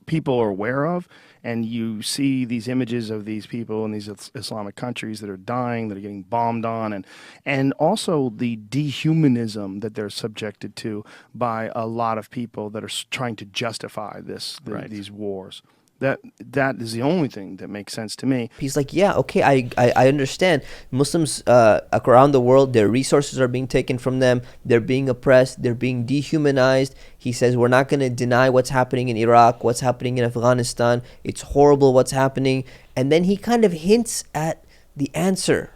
Speaker 1: people are aware of, and you see these images of these people in these Islamic countries that are dying, that are getting bombed on, and also the dehumanism that they're subjected to by a lot of people that are trying to justify these wars. That is the only thing that makes sense to me.
Speaker 9: He's like, yeah, okay, I understand. Muslims around the world, their resources are being taken from them. They're being oppressed. They're being dehumanized. He says, we're not going to deny what's happening in Iraq, what's happening in Afghanistan. It's horrible what's happening. And then he kind of hints at the answer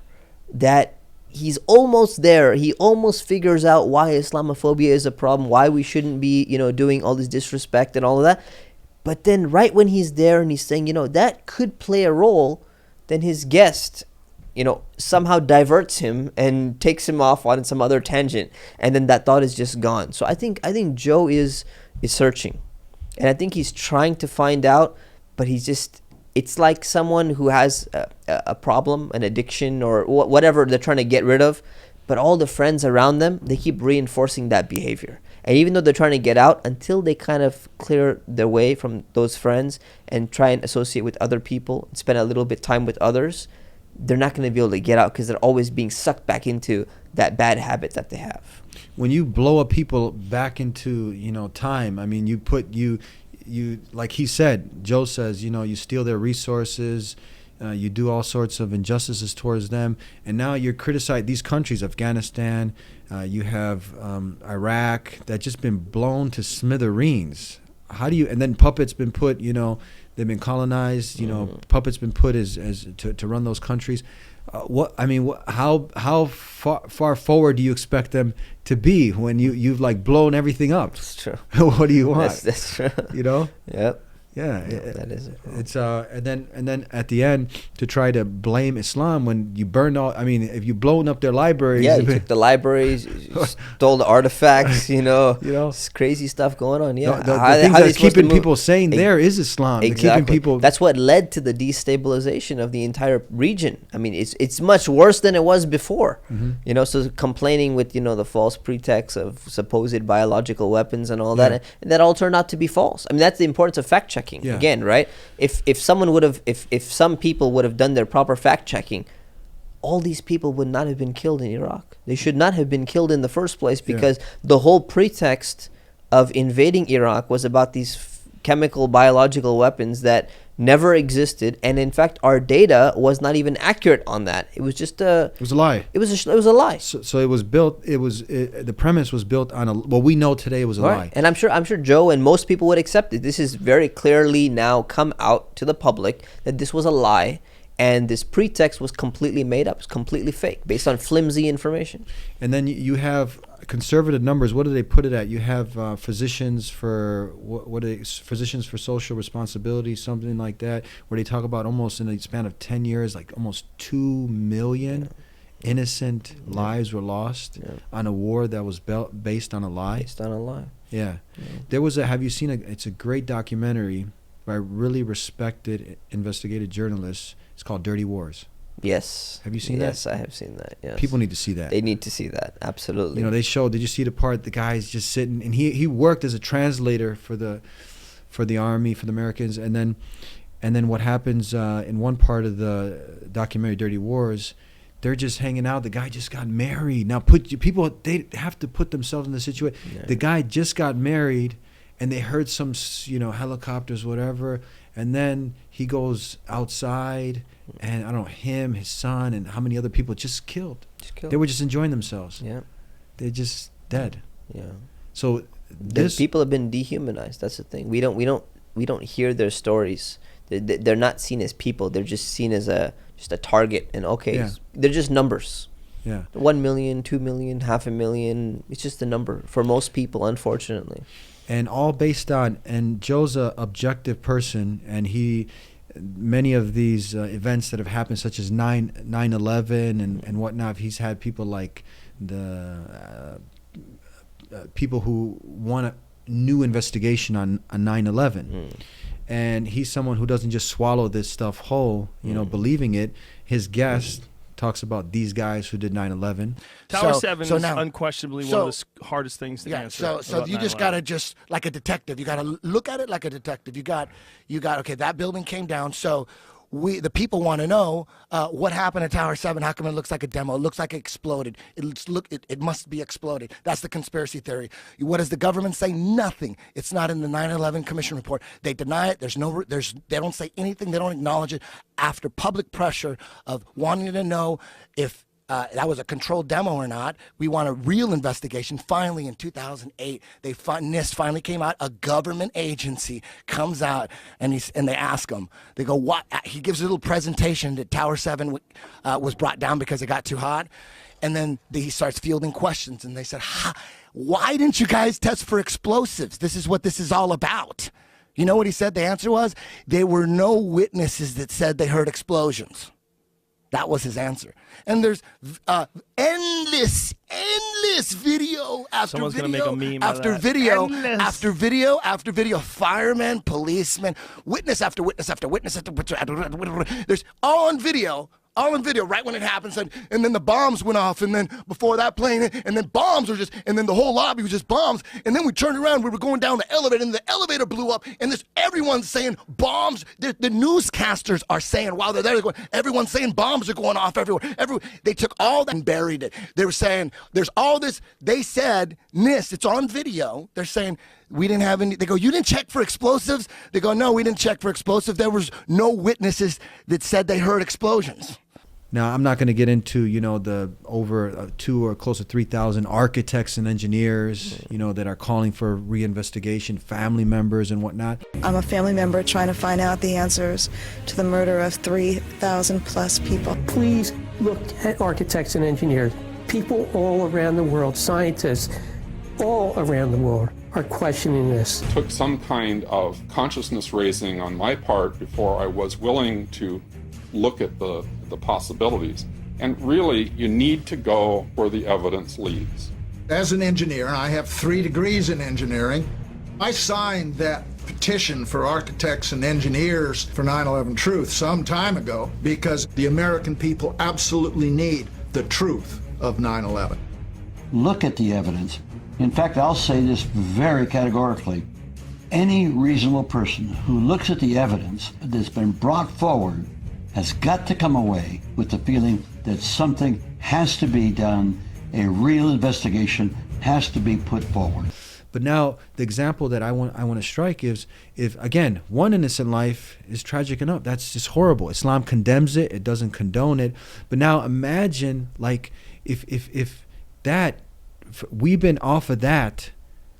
Speaker 9: that he's almost there. He almost figures out why Islamophobia is a problem, why we shouldn't be, you know, doing all this disrespect and all of that. But then right when he's there and he's saying, you know, that could play a role, then his guest, you know, somehow diverts him and takes him off on some other tangent. And then that thought is just gone. So I think Joe is searching. And I think he's trying to find out, but it's like someone who has a problem, an addiction, or whatever they're trying to get rid of. But all the friends around them, they keep reinforcing that behavior. And even though they're trying to get out, until they kind of clear their way from those friends and try and associate with other people, and spend a little bit time with others, they're not going to be able to get out because they're always being sucked back into that bad habit that they have.
Speaker 8: When you blow up people back into, you know, time, I mean, you like he said, Joe says, you know, you steal their resources, you do all sorts of injustices towards them, and now you're criticizing these countries, Afghanistan, you have Iraq, that just been blown to smithereens. How do you, and then puppets been put, you know, they've been colonized, you know, puppets been put as to run those countries. How far forward do you expect them to be when you've like blown everything up?
Speaker 9: That's true.
Speaker 8: What do you want?
Speaker 9: That's true.
Speaker 8: You know?
Speaker 9: Yep.
Speaker 8: Yeah,
Speaker 9: that is it.
Speaker 8: It's and then at the end to try to blame Islam when you burned all. I mean, if you blown up their libraries.
Speaker 9: Yeah, you took the libraries, you stole the artifacts. It's crazy stuff going on. Yeah,
Speaker 8: the things that's keeping people sane there is Islam.
Speaker 9: Exactly.
Speaker 8: Keeping people.
Speaker 9: That's what led to the destabilization of the entire region. I mean, it's much worse than it was before.
Speaker 8: Mm-hmm.
Speaker 9: So complaining with the false pretext of supposed biological weapons and all that, and that all turned out to be false. I mean, that's the importance of fact checking.
Speaker 8: Yeah.
Speaker 9: Again, right? If someone would have, if some people would have done their proper fact checking, all these people would not have been killed in Iraq. They should not have been killed in the first place, because the whole pretext of invading Iraq was about these chemical biological weapons that never existed, and in fact our data was not even accurate on that. It was just
Speaker 8: it was a lie.
Speaker 9: It was a lie.
Speaker 8: So it was built. The premise was built on a. Well, we know today it was a lie.
Speaker 9: And I'm sure Joe and most people would accept it. This is very clearly now come out to the public that this was a lie, and this pretext was completely made up. It's completely fake, based on flimsy information.
Speaker 8: And then you have conservative numbers. What do they put it at? You have physicians for physicians for social responsibility, something like that, where they talk about almost in a span of 10 years, like almost 2 million innocent lives were lost on a war that was based on a lie.
Speaker 9: Based on a lie.
Speaker 8: Yeah. There was have you seen it's a great documentary by a really respected investigative journalist. It's called Dirty Wars.
Speaker 9: Yes.
Speaker 8: Have you seen that?
Speaker 9: Yes, I have seen that. Yes.
Speaker 8: People need to see that.
Speaker 9: They need to see that. Absolutely.
Speaker 8: They showed. Did you see the part? The guy's just sitting, and he worked as a translator for the army, for the Americans, and then what happens in one part of the documentary Dirty Wars? They're just hanging out. The guy just got married. Now people they have to put themselves in the situation. Yeah. The guy just got married, and they heard some helicopters, whatever, and then he goes outside. And I don't know, him, his son, and how many other people just killed. They were just enjoying themselves.
Speaker 9: Yeah,
Speaker 8: they're just dead.
Speaker 9: Yeah.
Speaker 8: So
Speaker 9: people have been dehumanized. That's the thing. We don't hear their stories. They're not seen as people. They're just seen as just a target. And they're just numbers.
Speaker 8: Yeah.
Speaker 9: 1 million, 2 million, 500,000. It's just a number for most people, unfortunately.
Speaker 8: And all based on. And Joe's a objective person, and many of these events that have happened, such as 9/11 and whatnot, he's had people like the people who want a new investigation on 9/11. And he's someone who doesn't just swallow this stuff whole, believing it. His guest talks about these guys who did 9/11.
Speaker 1: Tower 7 is unquestionably one of the hardest things to answer.
Speaker 4: So you just got to just, like a detective, you got to look at it like a detective. You got, okay, that building came down. So the people want to know what happened at Tower 7. How come it looks like a demo? It looks like it exploded. It must be exploded. That's the conspiracy theory. What does the government say? Nothing. It's not in the 9/11 Commission report. They deny it. They don't say anything. They don't acknowledge it. After public pressure of wanting to know if that was a controlled demo or not, we want a real investigation. Finally, in 2008, NIST finally came out. A government agency comes out, and they ask him. They go, "What?" He gives a little presentation that Tower 7 was brought down because it got too hot, and then he starts fielding questions. And they said, "Why didn't you guys test for explosives? This is what this is all about." You know what he said? The answer was, there were no witnesses that said they heard explosions. That was his answer. And there's endless video after
Speaker 1: Someone's
Speaker 4: video
Speaker 1: gonna make a meme
Speaker 4: after
Speaker 1: of that.
Speaker 4: video
Speaker 1: Endless.
Speaker 4: after video after video. Firemen, policemen, witness after witness after witness after witness. There's all on video. Right when it happens, and then the bombs went off, and then before that plane, and then bombs were and then the whole lobby was just bombs, and then we turned around, we were going down the elevator, and the elevator blew up, and everyone's saying bombs. The newscasters are saying while they're there, everyone's saying bombs are going off everywhere. They took all that and buried it. They were saying there's all this. They said NIST, it's on video. They're saying we didn't have any. They go, you didn't check for explosives? They go, no, we didn't check for explosives. There was no witnesses that said they heard explosions.
Speaker 8: Now, I'm not going to get into, the over 2 or close to 3,000 architects and engineers, that are calling for reinvestigation, family members and whatnot.
Speaker 6: I'm a family member trying to find out the answers to the murder of 3,000 plus people.
Speaker 20: Please look at architects and engineers, people all around the world, scientists all around the world are questioning this.
Speaker 11: It took some kind of consciousness raising on my part before I was willing to look at the possibilities. And really, you need to go where the evidence leads.
Speaker 19: As an engineer, I have 3 degrees in engineering. I signed that petition for architects and engineers for 9/11 Truth some time ago because the American people absolutely need the truth of 9/11.
Speaker 5: Look at the evidence. In fact, I'll say this very categorically. Any reasonable person who looks at the evidence that's been brought forward has got to come away with the feeling that something has to be done, a real investigation has to be put forward.
Speaker 8: But now the example that I want to strike is, if again, one innocent life is tragic enough, that's just horrible. Islam condemns it, it doesn't condone it. But now imagine, like, if that, we've been off of that,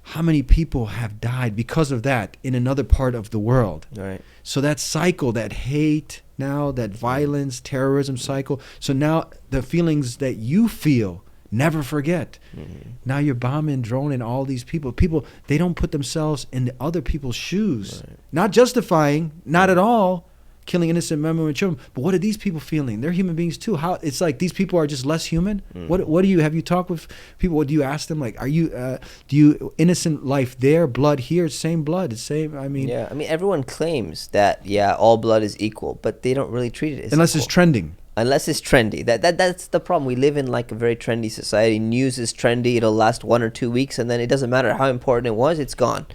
Speaker 8: how many people have died because of that in another part of the world?
Speaker 9: Right.
Speaker 8: So that cycle, that hate now, that violence, terrorism cycle. So now the feelings that you feel, never forget. Mm-hmm. Now you're bombing, droning all these people. People, they don't put themselves in the other people's shoes. Right. Not justifying, not at all, killing innocent men and children. But what are these people feeling? They're human beings too. How it's like these people are just less human. What do you have you talked with people? What do you ask them? Like, are you do you innocent life there, blood here, same blood, it's same. I mean,
Speaker 9: yeah. I mean, everyone claims that all blood is equal, but they don't really treat it as
Speaker 8: unless
Speaker 9: equal.
Speaker 8: It's trending.
Speaker 9: Unless it's trendy. That's the problem. We live in like a very trendy society. News is trendy. It'll last 1 or 2 weeks, and then it doesn't matter how important it was. It's gone,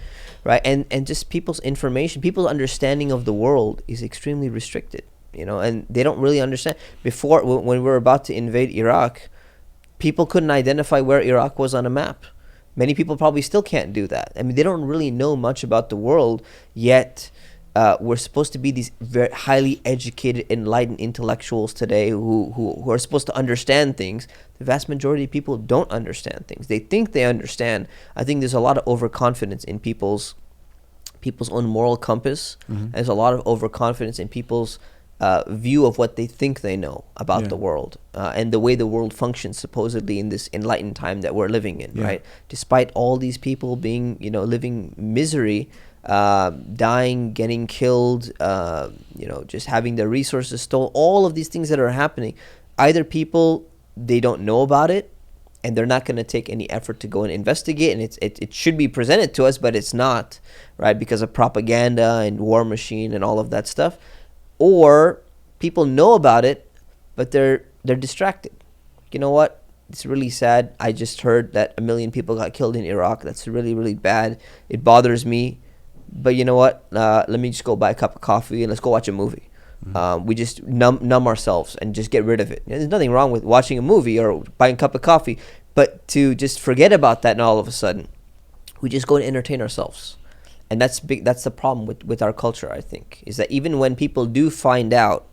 Speaker 9: right? And just people's information, people's understanding of the world is extremely restricted. And they don't really understand. Before, when we were about to invade Iraq, people couldn't identify where Iraq was on a map. Many people probably still can't do that. I mean, they don't really know much about the world yet. We're supposed to be these very highly educated, enlightened intellectuals today who are supposed to understand things. The vast majority of people don't understand things. They think they understand. I think there's a lot of overconfidence in people's own moral compass. Mm-hmm. There's a lot of overconfidence in people's view of what they think they know about the world and the way the world functions supposedly in this enlightened time that we're living in, right? Despite all these people being, living misery, dying, getting killed, just having their resources stolen, all of these things that are happening, either people, they don't know about it and they're not going to take any effort to go and investigate, and it should be presented to us, but it's not, right? Because of propaganda and war machine and all of that stuff. Or people know about it, but they're distracted. You know what? It's really sad. I just heard that 1 million people got killed in Iraq. That's really, really bad. It bothers me. But you know what? Let me just go buy a cup of coffee and let's go watch a movie. Mm-hmm. We just numb ourselves and just get rid of it. There's nothing wrong with watching a movie or buying a cup of coffee, but to just forget about that and all of a sudden, we just go and entertain ourselves. And that's big. That's the problem with our culture, I think, is that even when people do find out,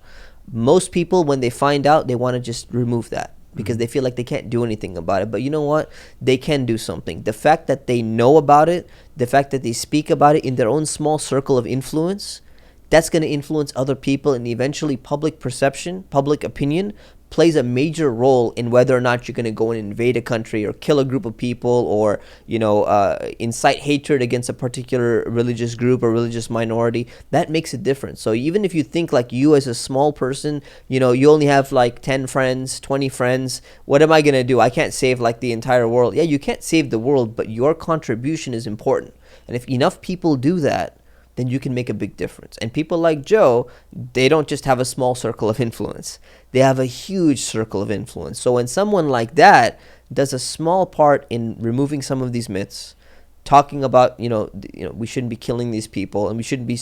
Speaker 9: most people, when they find out, they want to just remove that because they feel like they can't do anything about it. But you know what? They can do something. The fact that they know about it, the fact that they speak about it in their own small circle of influence, that's going to influence other people, and eventually public perception, public opinion plays a major role in whether or not you're going to go and invade a country or kill a group of people or, incite hatred against a particular religious group or religious minority. That makes a difference. So even if you think like you as a small person, you only have like 10 friends, 20 friends, what am I going to do? I can't save like the entire world. Yeah, you can't save the world, but your contribution is important. And if enough people do that, then you can make a big difference. And people like Joe, they don't just have a small circle of influence. They have a huge circle of influence. So when someone like that does a small part in removing some of these myths, talking about, we shouldn't be killing these people and we shouldn't be,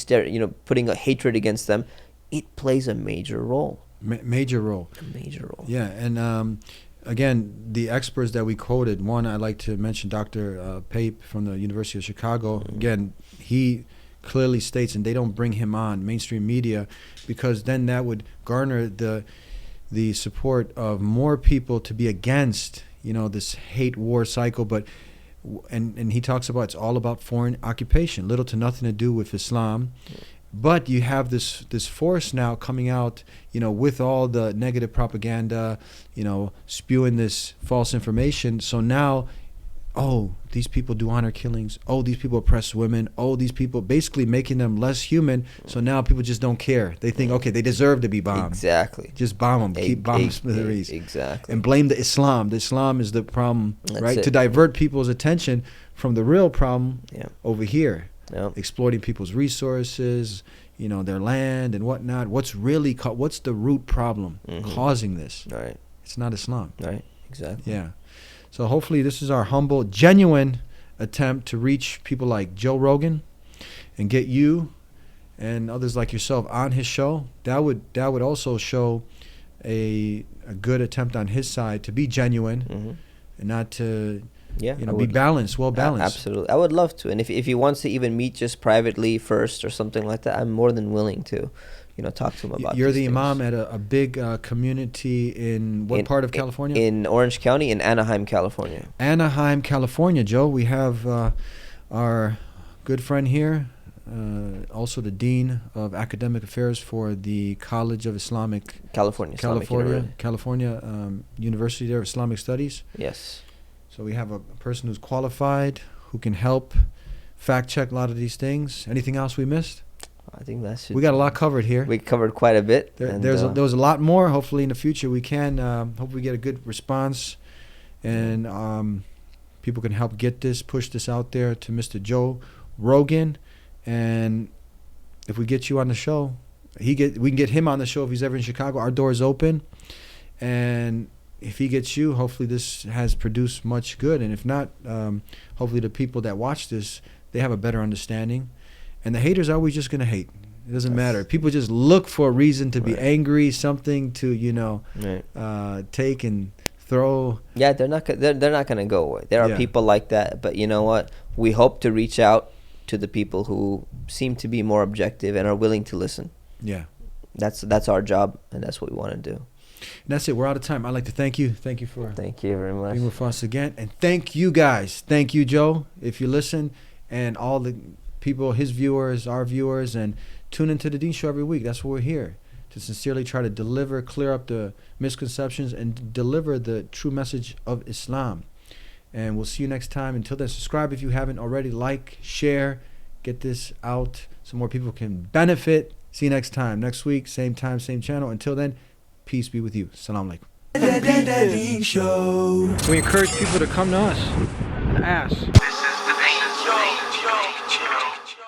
Speaker 9: putting a hatred against them, it plays a major role.
Speaker 8: Major role.
Speaker 9: A major role.
Speaker 8: Yeah, and again, the experts that we quoted, one, I'd like to mention Dr. Pape from the University of Chicago. Mm-hmm. Again, he clearly states, and they don't bring him on mainstream media because then that would garner the support of more people to be against this hate war cycle. But and he talks about it's all about foreign occupation, little to nothing to do with Islam. But you have this force now coming out, with all the negative propaganda, spewing this false information. So now oh, these people do honor killings. Oh, these people oppress women. Oh, these people, basically making them less human. So now people just don't care. They think, okay, they deserve to be bombed.
Speaker 9: Exactly.
Speaker 8: Just bomb them. Keep bombing smithereens.
Speaker 9: Exactly.
Speaker 8: And blame the Islam. The Islam is the problem,
Speaker 9: That's
Speaker 8: right?
Speaker 9: it.
Speaker 8: To divert people's attention from the real problem
Speaker 9: Yeah.
Speaker 8: over here.
Speaker 9: Yeah.
Speaker 8: Exploiting people's resources, you know, their land and whatnot. What's really, what's the root problem causing this?
Speaker 9: Right.
Speaker 8: It's not Islam.
Speaker 9: Right. Exactly.
Speaker 8: Yeah. So hopefully this is our humble, genuine attempt to reach people like Joe Rogan and get you and others like yourself on his show. That would also show a good attempt on his side to be genuine and not to be balanced, well balanced.
Speaker 9: Absolutely. I would love to. And if he wants to even meet just privately first or something like that, I'm more than willing to, talk to him about
Speaker 8: You're
Speaker 9: these
Speaker 8: the
Speaker 9: things.
Speaker 8: imam at a big community in what part of California?
Speaker 9: In Orange County, in Anaheim, California.
Speaker 8: Anaheim, California, Joe. We have our good friend here, also the Dean of Academic Affairs for the College of Islamic California University there of Islamic Studies.
Speaker 9: Yes.
Speaker 8: So we have a person who's qualified, who can help fact check a lot of these things. Anything else we missed?
Speaker 9: I think that's it.
Speaker 8: We got a lot covered here.
Speaker 9: We covered quite a bit.
Speaker 8: There was a lot more. Hopefully in the future we can hope we get a good response, and people can help push this out there to Mr. Joe Rogan. And if we get you on the show, we can get him on the show if he's ever in Chicago. Our door is open, and if he gets you, hopefully this has produced much good. And if not, hopefully the people that watch this, they have a better understanding. And the haters are always just going to hate. It doesn't matter. People just look for a reason to be angry, something to, take and throw.
Speaker 9: Yeah, they're not going to go away. There are people like that. But you know what? We hope to reach out to the people who seem to be more objective and are willing to listen.
Speaker 8: Yeah.
Speaker 9: That's our job, and that's what we want to do.
Speaker 8: And that's it. We're out of time. I'd like to thank you. Thank you
Speaker 9: very much
Speaker 8: being with us again. And thank you guys. Thank you, Joe, if you listen, and all the people, his viewers, our viewers, and tune into the Dean Show every week. That's what we're here, to sincerely try to deliver, clear up the misconceptions, and deliver the true message of Islam. And we'll see you next time. Until then, subscribe if you haven't already. Like, share, get this out so more people can benefit. See you next time. Next week, same time, same channel. Until then, peace be with you. Salam alaikum.
Speaker 7: The Dean Show.
Speaker 8: We encourage people to come to us and ask.